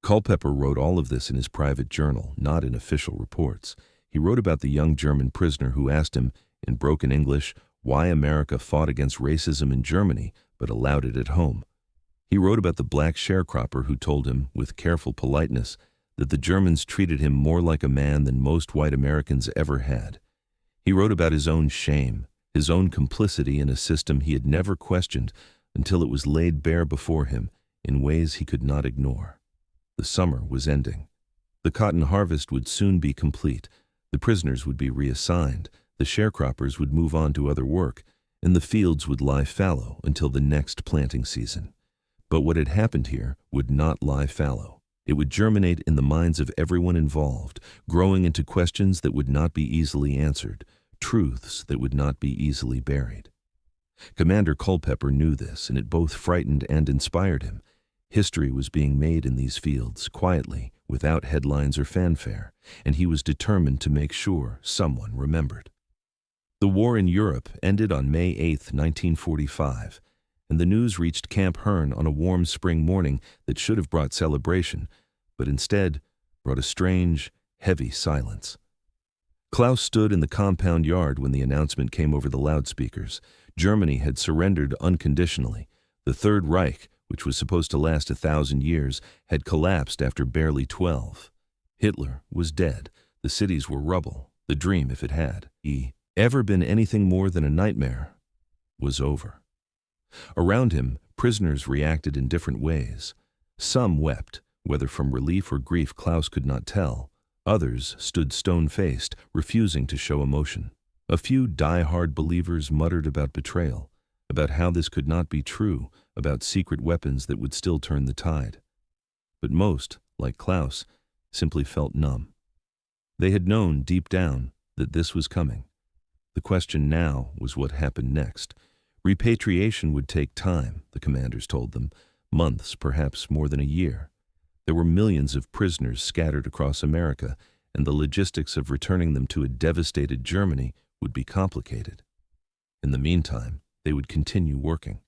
Culpeper wrote all of this in his private journal, not in official reports. He wrote about the young German prisoner who asked him, in broken English, why America fought against racism in Germany but allowed it at home. He wrote about the black sharecropper who told him, with careful politeness, that the Germans treated him more like a man than most white Americans ever had. He wrote about his own shame, his own complicity in a system he had never questioned until it was laid bare before him in ways he could not ignore. The summer was ending. The cotton harvest would soon be complete. The prisoners would be reassigned. The sharecroppers would move on to other work, and the fields would lie fallow until the next planting season. But what had happened here would not lie fallow. It would germinate in the minds of everyone involved, growing into questions that would not be easily answered, truths that would not be easily buried. Commander Culpeper knew this, and it both frightened and inspired him. History was being made in these fields, quietly, without headlines or fanfare, and he was determined to make sure someone remembered. The war in Europe ended on May 8, 1945, and the news reached Camp Hearn on a warm spring morning that should have brought celebration, but instead brought a strange, heavy silence. Klaus stood in the compound yard when the announcement came over the loudspeakers. Germany had surrendered unconditionally. The Third Reich, which was supposed to last 1,000 years, had collapsed after barely 12. Hitler was dead. The cities were rubble. The dream, if it had ever been anything more than a nightmare, was over. Around him, prisoners reacted in different ways. Some wept, whether from relief or grief Klaus could not tell. Others stood stone-faced, refusing to show emotion. A few die-hard believers muttered about betrayal, about how this could not be true, about secret weapons that would still turn the tide. But most, like Klaus, simply felt numb. They had known deep down that this was coming. The question now was what happened next. Repatriation would take time, the commanders told them, months, perhaps more than a year. There were millions of prisoners scattered across America, and the logistics of returning them to a devastated Germany would be complicated. In the meantime, they would continue working.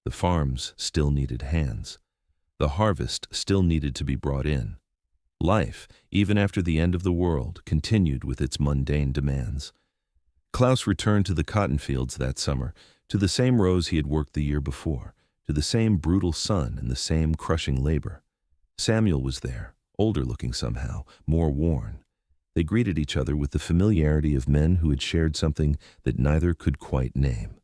The farms still needed hands. The harvest still needed to be brought in. Life, even after the end of the world, continued with its mundane demands. Klaus returned to the cotton fields that summer, to the same rows he had worked the year before, to the same brutal sun and the same crushing labor. Samuel was there, older-looking somehow, more worn. They greeted each other with the familiarity of men who had shared something that neither could quite name.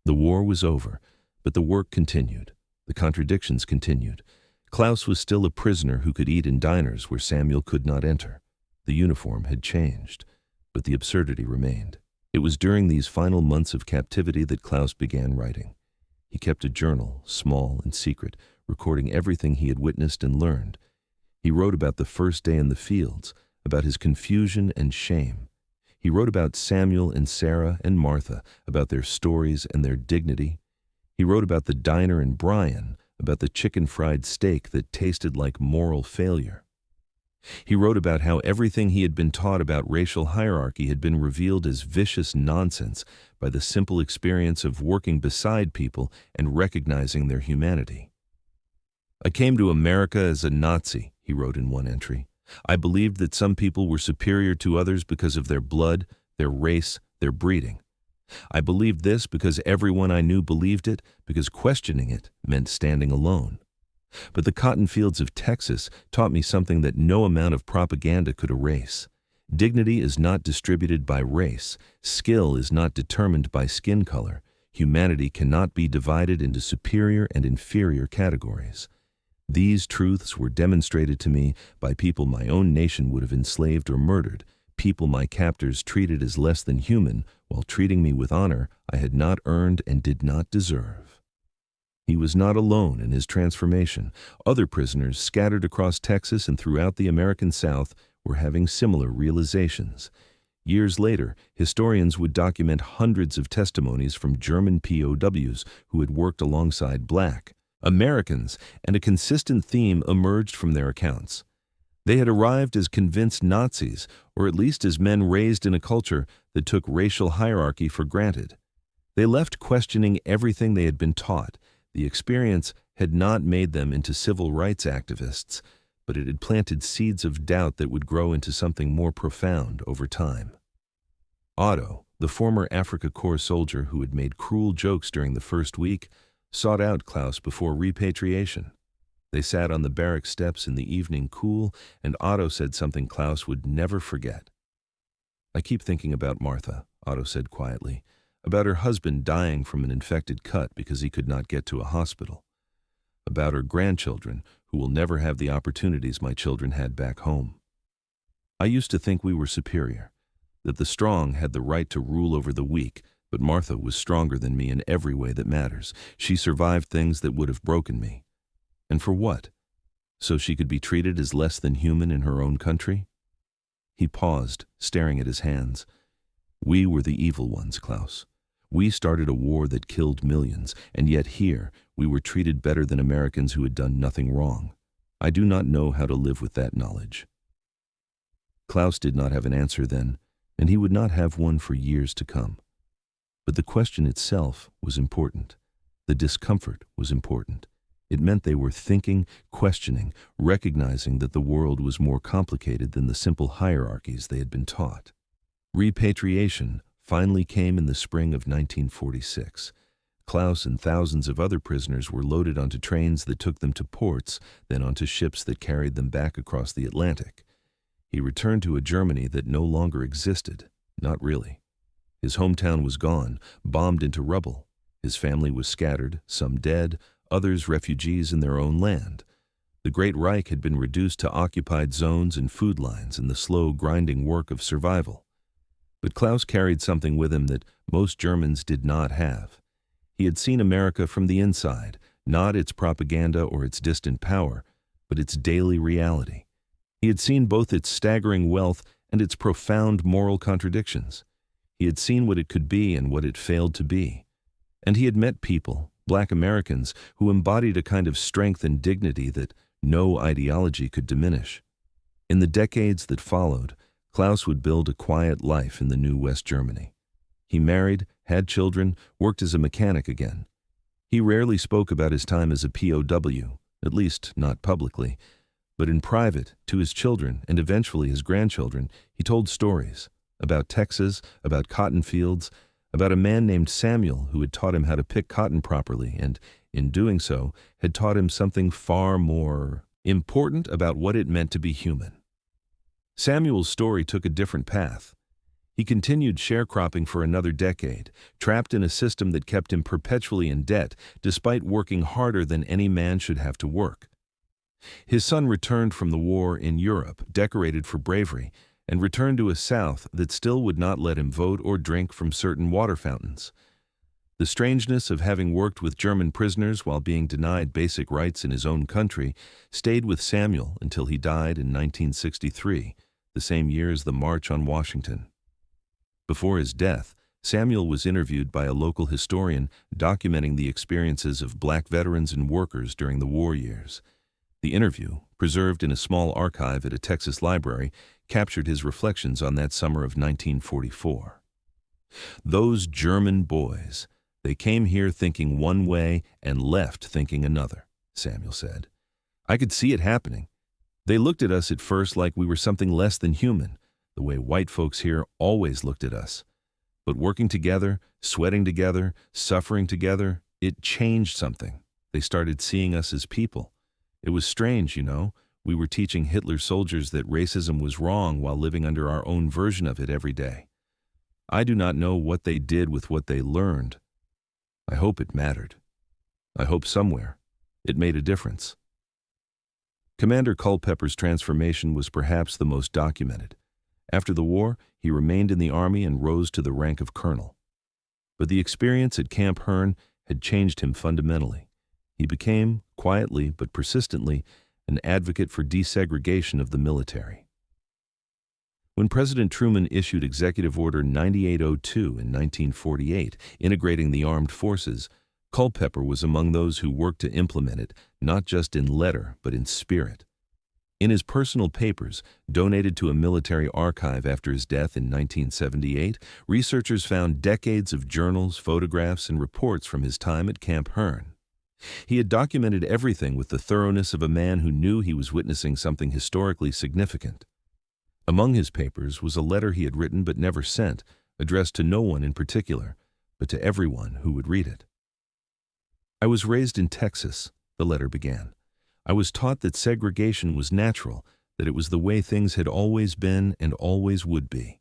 The war was over, but the work continued. The contradictions continued. Klaus was still a prisoner who could eat in diners where Samuel could not enter. The uniform had changed, but the absurdity remained. It was during these final months of captivity that Klaus began writing. He kept a journal, small and secret, recording everything he had witnessed and learned. He wrote about the first day in the fields, about his confusion and shame. He wrote about Samuel and Sarah and Martha, about their stories and their dignity. He wrote about the diner in Bryan, about the chicken-fried steak that tasted like moral failure. He wrote about how everything he had been taught about racial hierarchy had been revealed as vicious nonsense by the simple experience of working beside people and recognizing their humanity. "I came to America as a Nazi," he wrote in one entry. "I believed that some people were superior to others because of their blood, their race, their breeding. I believed this because everyone I knew believed it, because questioning it meant standing alone. But the cotton fields of Texas taught me something that no amount of propaganda could erase. Dignity is not distributed by race. Skill is not determined by skin color. Humanity cannot be divided into superior and inferior categories. These truths were demonstrated to me by people my own nation would have enslaved or murdered, people my captors treated as less than human while treating me with honor I had not earned and did not deserve." He was not alone in his transformation. Other prisoners scattered across Texas and throughout the American South were having similar realizations. Years later, historians would document hundreds of testimonies from German POWs who had worked alongside Black Americans, and a consistent theme emerged from their accounts. They had arrived as convinced Nazis, or at least as men raised in a culture that took racial hierarchy for granted. They left questioning everything they had been taught. The experience had not made them into civil rights activists, but it had planted seeds of doubt that would grow into something more profound over time. Otto, the former Afrika Korps soldier who had made cruel jokes during the first week, sought out Klaus before repatriation. They sat on the barrack steps in the evening cool, and Otto said something Klaus would never forget. "I keep thinking about Martha," Otto said quietly, "about her husband dying from an infected cut because he could not get to a hospital, about her grandchildren who will never have the opportunities my children had back home. I used to think we were superior, that the strong had the right to rule over the weak, but Martha was stronger than me in every way that matters. She survived things that would have broken me. And for what? So she could be treated as less than human in her own country?" He paused, staring at his hands. "We were the evil ones, Klaus. We started a war that killed millions, and yet here we were treated better than Americans who had done nothing wrong. I do not know how to live with that knowledge." Klaus did not have an answer then, and he would not have one for years to come. But the question itself was important. The discomfort was important. It meant they were thinking, questioning, recognizing that the world was more complicated than the simple hierarchies they had been taught. Repatriation finally came in the spring of 1946. Klaus and thousands of other prisoners were loaded onto trains that took them to ports, then onto ships that carried them back across the Atlantic. He returned to a Germany that no longer existed, not really. His hometown was gone, bombed into rubble. His family was scattered, some dead, others refugees in their own land. The Great Reich had been reduced to occupied zones and food lines in the slow, grinding work of survival. But Klaus carried something with him that most Germans did not have. He had seen America from the inside, not its propaganda or its distant power, but its daily reality. He had seen both its staggering wealth and its profound moral contradictions. He had seen what it could be and what it failed to be. And he had met people, Black Americans, who embodied a kind of strength and dignity that no ideology could diminish. In the decades that followed, Klaus would build a quiet life in the new West Germany. He married, had children, worked as a mechanic again. He rarely spoke about his time as a POW, at least not publicly, but in private, to his children and eventually his grandchildren, he told stories about Texas, about cotton fields, about a man named Samuel who had taught him how to pick cotton properly and, in doing so, had taught him something far more important about what it meant to be human. Samuel's story took a different path. He continued sharecropping for another decade, trapped in a system that kept him perpetually in debt, despite working harder than any man should have to work. His son returned from the war in Europe, decorated for bravery, and returned to a South that still would not let him vote or drink from certain water fountains. The strangeness of having worked with German prisoners while being denied basic rights in his own country stayed with Samuel until he died in 1963, the same year as the March on Washington. Before his death, Samuel was interviewed by a local historian documenting the experiences of Black veterans and workers during the war years. The interview, preserved in a small archive at a Texas library, captured his reflections on that summer of 1944. Those German boys, they came here thinking one way and left thinking another, Samuel said. I could see it happening. They looked at us at first like we were something less than human, the way white folks here always looked at us. But working together, sweating together, suffering together, it changed something. They started seeing us as people. It was strange, you know. We were teaching Hitler's soldiers that racism was wrong while living under our own version of it every day. I do not know what they did with what they learned. I hope it mattered. I hope somewhere it made a difference. Commander Culpepper's transformation was perhaps the most documented. After the war, he remained in the Army and rose to the rank of colonel. But the experience at Camp Hearn had changed him fundamentally. He became, quietly but persistently, an advocate for desegregation of the military. When President Truman issued Executive Order 9802 in 1948, integrating the armed forces, Culpeper was among those who worked to implement it, not just in letter, but in spirit. In his personal papers, donated to a military archive after his death in 1978, researchers found decades of journals, photographs, and reports from his time at Camp Hearn. He had documented everything with the thoroughness of a man who knew he was witnessing something historically significant. Among his papers was a letter he had written but never sent, addressed to no one in particular, but to everyone who would read it. I was raised in Texas, the letter began. I was taught that segregation was natural, that it was the way things had always been and always would be.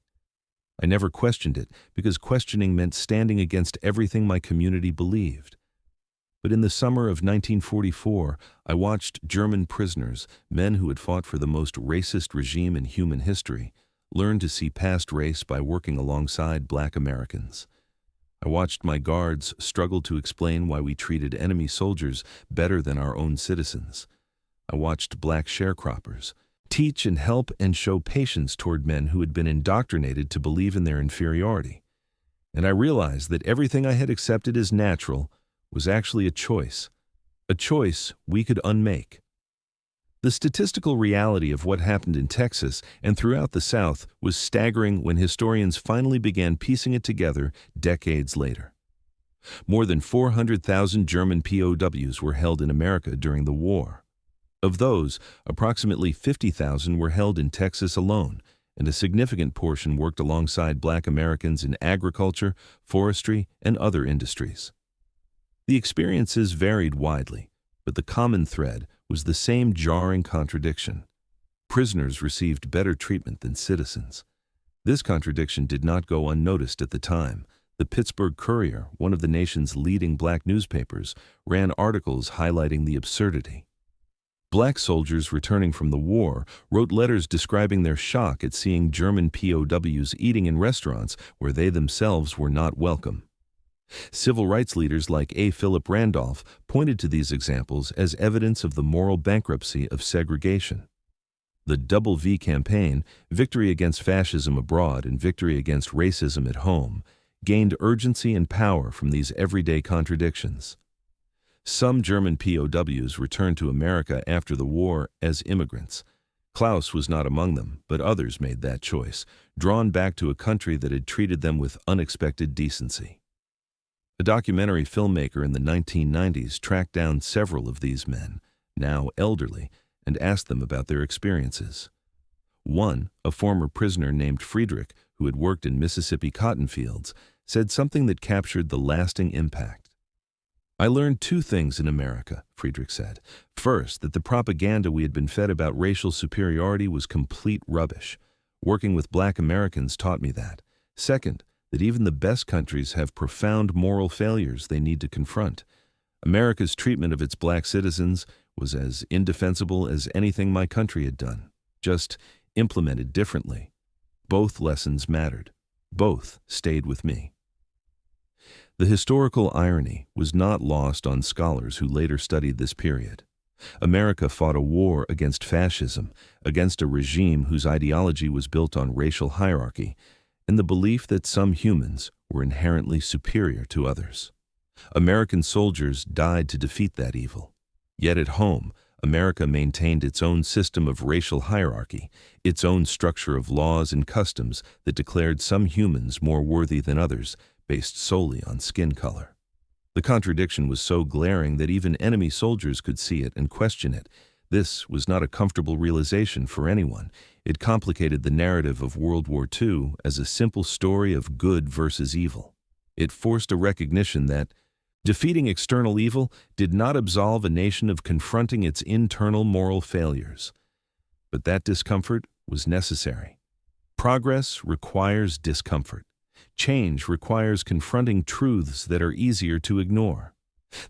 I never questioned it, because questioning meant standing against everything my community believed. But in the summer of 1944, I watched German prisoners, men who had fought for the most racist regime in human history, learn to see past race by working alongside Black Americans. I watched my guards struggle to explain why we treated enemy soldiers better than our own citizens. I watched Black sharecroppers teach and help and show patience toward men who had been indoctrinated to believe in their inferiority. And I realized that everything I had accepted as natural was actually a choice we could unmake. The statistical reality of what happened in Texas and throughout the South was staggering when historians finally began piecing it together decades later. More than 400,000 German POWs were held in America during the war. Of those, approximately 50,000 were held in Texas alone, and a significant portion worked alongside Black Americans in agriculture, forestry, and other industries. The experiences varied widely, but the common thread was the same jarring contradiction. Prisoners received better treatment than citizens. This contradiction did not go unnoticed at the time. The Pittsburgh Courier, one of the nation's leading black newspapers, ran articles highlighting the absurdity. Black soldiers returning from the war wrote letters describing their shock at seeing German POWs eating in restaurants where they themselves were not welcome. Civil rights leaders like A. Philip Randolph pointed to these examples as evidence of the moral bankruptcy of segregation. The Double V campaign, Victory Against Fascism Abroad and Victory Against Racism at Home, gained urgency and power from these everyday contradictions. Some German POWs returned to America after the war as immigrants. Klaus was not among them, but others made that choice, drawn back to a country that had treated them with unexpected decency. A documentary filmmaker in the 1990s tracked down several of these men, now elderly, and asked them about their experiences. One, a former prisoner named Friedrich, who had worked in Mississippi cotton fields, said something that captured the lasting impact. "I learned two things in America," Friedrich said. "First, that the propaganda we had been fed about racial superiority was complete rubbish. Working with Black Americans taught me that. Second, that even the best countries have profound moral failures they need to confront. America's treatment of its black citizens was as indefensible as anything my country had done, just implemented differently. Both lessons mattered. Both stayed with me." The historical irony was not lost on scholars who later studied this period. America fought a war against fascism, against a regime whose ideology was built on racial hierarchy and the belief that some humans were inherently superior to others. American soldiers died to defeat that evil. Yet at home, America maintained its own system of racial hierarchy, its own structure of laws and customs that declared some humans more worthy than others, based solely on skin color. The contradiction was so glaring that even enemy soldiers could see it and question it. This was not a comfortable realization for anyone. It complicated the narrative of World War II as a simple story of good versus evil. It forced a recognition that defeating external evil did not absolve a nation of confronting its internal moral failures. But that discomfort was necessary. Progress requires discomfort. Change requires confronting truths that are easier to ignore.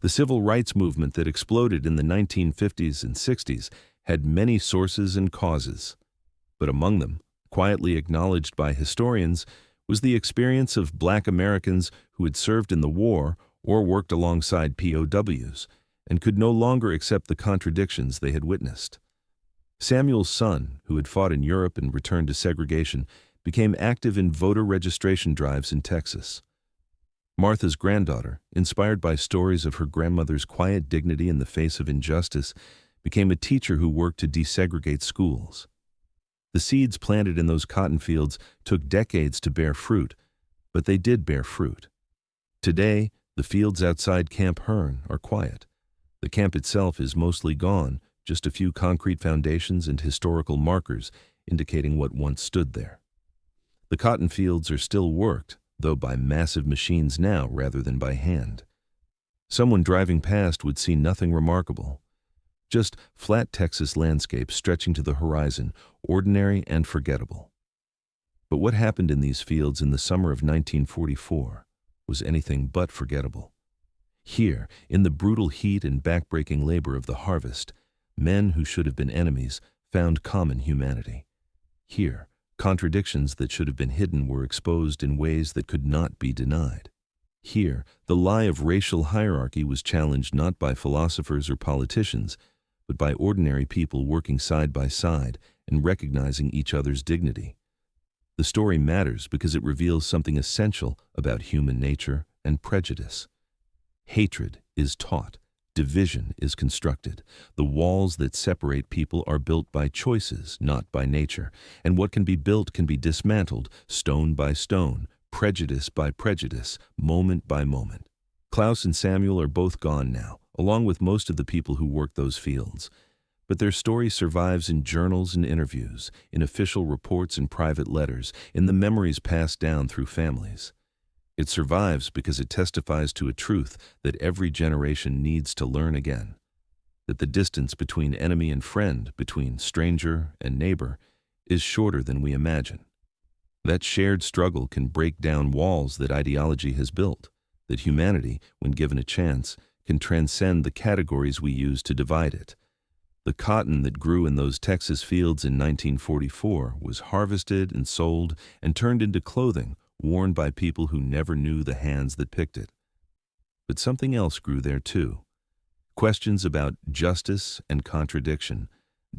The civil rights movement that exploded in the 1950s and 60s had many sources and causes. But among them, quietly acknowledged by historians, was the experience of Black Americans who had served in the war or worked alongside POWs and could no longer accept the contradictions they had witnessed. Samuel's son, who had fought in Europe and returned to segregation, became active in voter registration drives in Texas. Martha's granddaughter, inspired by stories of her grandmother's quiet dignity in the face of injustice, became a teacher who worked to desegregate schools. The seeds planted in those cotton fields took decades to bear fruit, but they did bear fruit. Today, the fields outside Camp Hearn are quiet. The camp itself is mostly gone, just a few concrete foundations and historical markers indicating what once stood there. The cotton fields are still worked, though by massive machines now rather than by hand. Someone driving past would see nothing remarkable. Just flat Texas landscape stretching to the horizon, ordinary and forgettable. But what happened in these fields in the summer of 1944 was anything but forgettable. Here, in the brutal heat and backbreaking labor of the harvest, men who should have been enemies found common humanity. Here, contradictions that should have been hidden were exposed in ways that could not be denied. Here, the lie of racial hierarchy was challenged not by philosophers or politicians, but by ordinary people working side by side and recognizing each other's dignity. The story matters because it reveals something essential about human nature and prejudice. Hatred is taught, division is constructed. The walls that separate people are built by choices, not by nature, and what can be built can be dismantled, stone by stone, prejudice by prejudice, moment by moment. Klaus and Samuel are both gone now, along with most of the people who worked those fields. But their story survives in journals and interviews, in official reports and private letters, in the memories passed down through families. It survives because it testifies to a truth that every generation needs to learn again, that the distance between enemy and friend, between stranger and neighbor, is shorter than we imagine. That shared struggle can break down walls that ideology has built, that humanity, when given a chance, can transcend the categories we use to divide it. The cotton that grew in those Texas fields in 1944 was harvested and sold and turned into clothing worn by people who never knew the hands that picked it. But something else grew there too. Questions about justice and contradiction,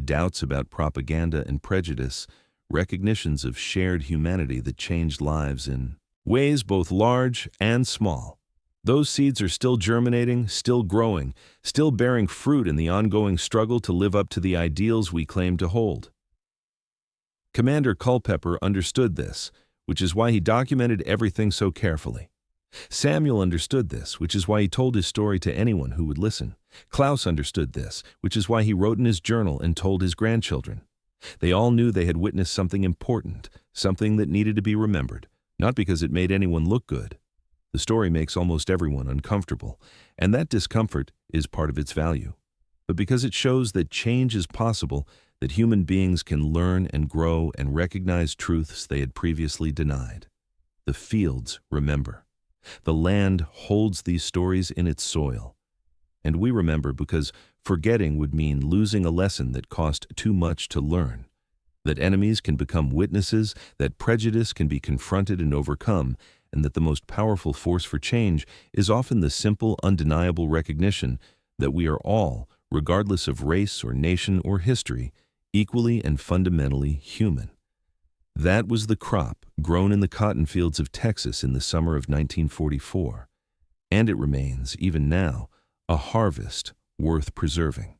doubts about propaganda and prejudice, recognitions of shared humanity that changed lives in ways both large and small. Those seeds are still germinating, still growing, still bearing fruit in the ongoing struggle to live up to the ideals we claim to hold. Commander Culpeper understood this, which is why he documented everything so carefully. Samuel understood this, which is why he told his story to anyone who would listen. Klaus understood this, which is why he wrote in his journal and told his grandchildren. They all knew they had witnessed something important, something that needed to be remembered, not because it made anyone look good. The story makes almost everyone uncomfortable, and that discomfort is part of its value. But because it shows that change is possible, that human beings can learn and grow and recognize truths they had previously denied. The fields remember. The land holds these stories in its soil. And we remember because forgetting would mean losing a lesson that cost too much to learn. That enemies can become witnesses, that prejudice can be confronted and overcome, and that the most powerful force for change is often the simple, undeniable recognition that we are all, regardless of race or nation or history, equally and fundamentally human. That was the crop grown in the cotton fields of Texas in the summer of 1944, and it remains, even now, a harvest worth preserving.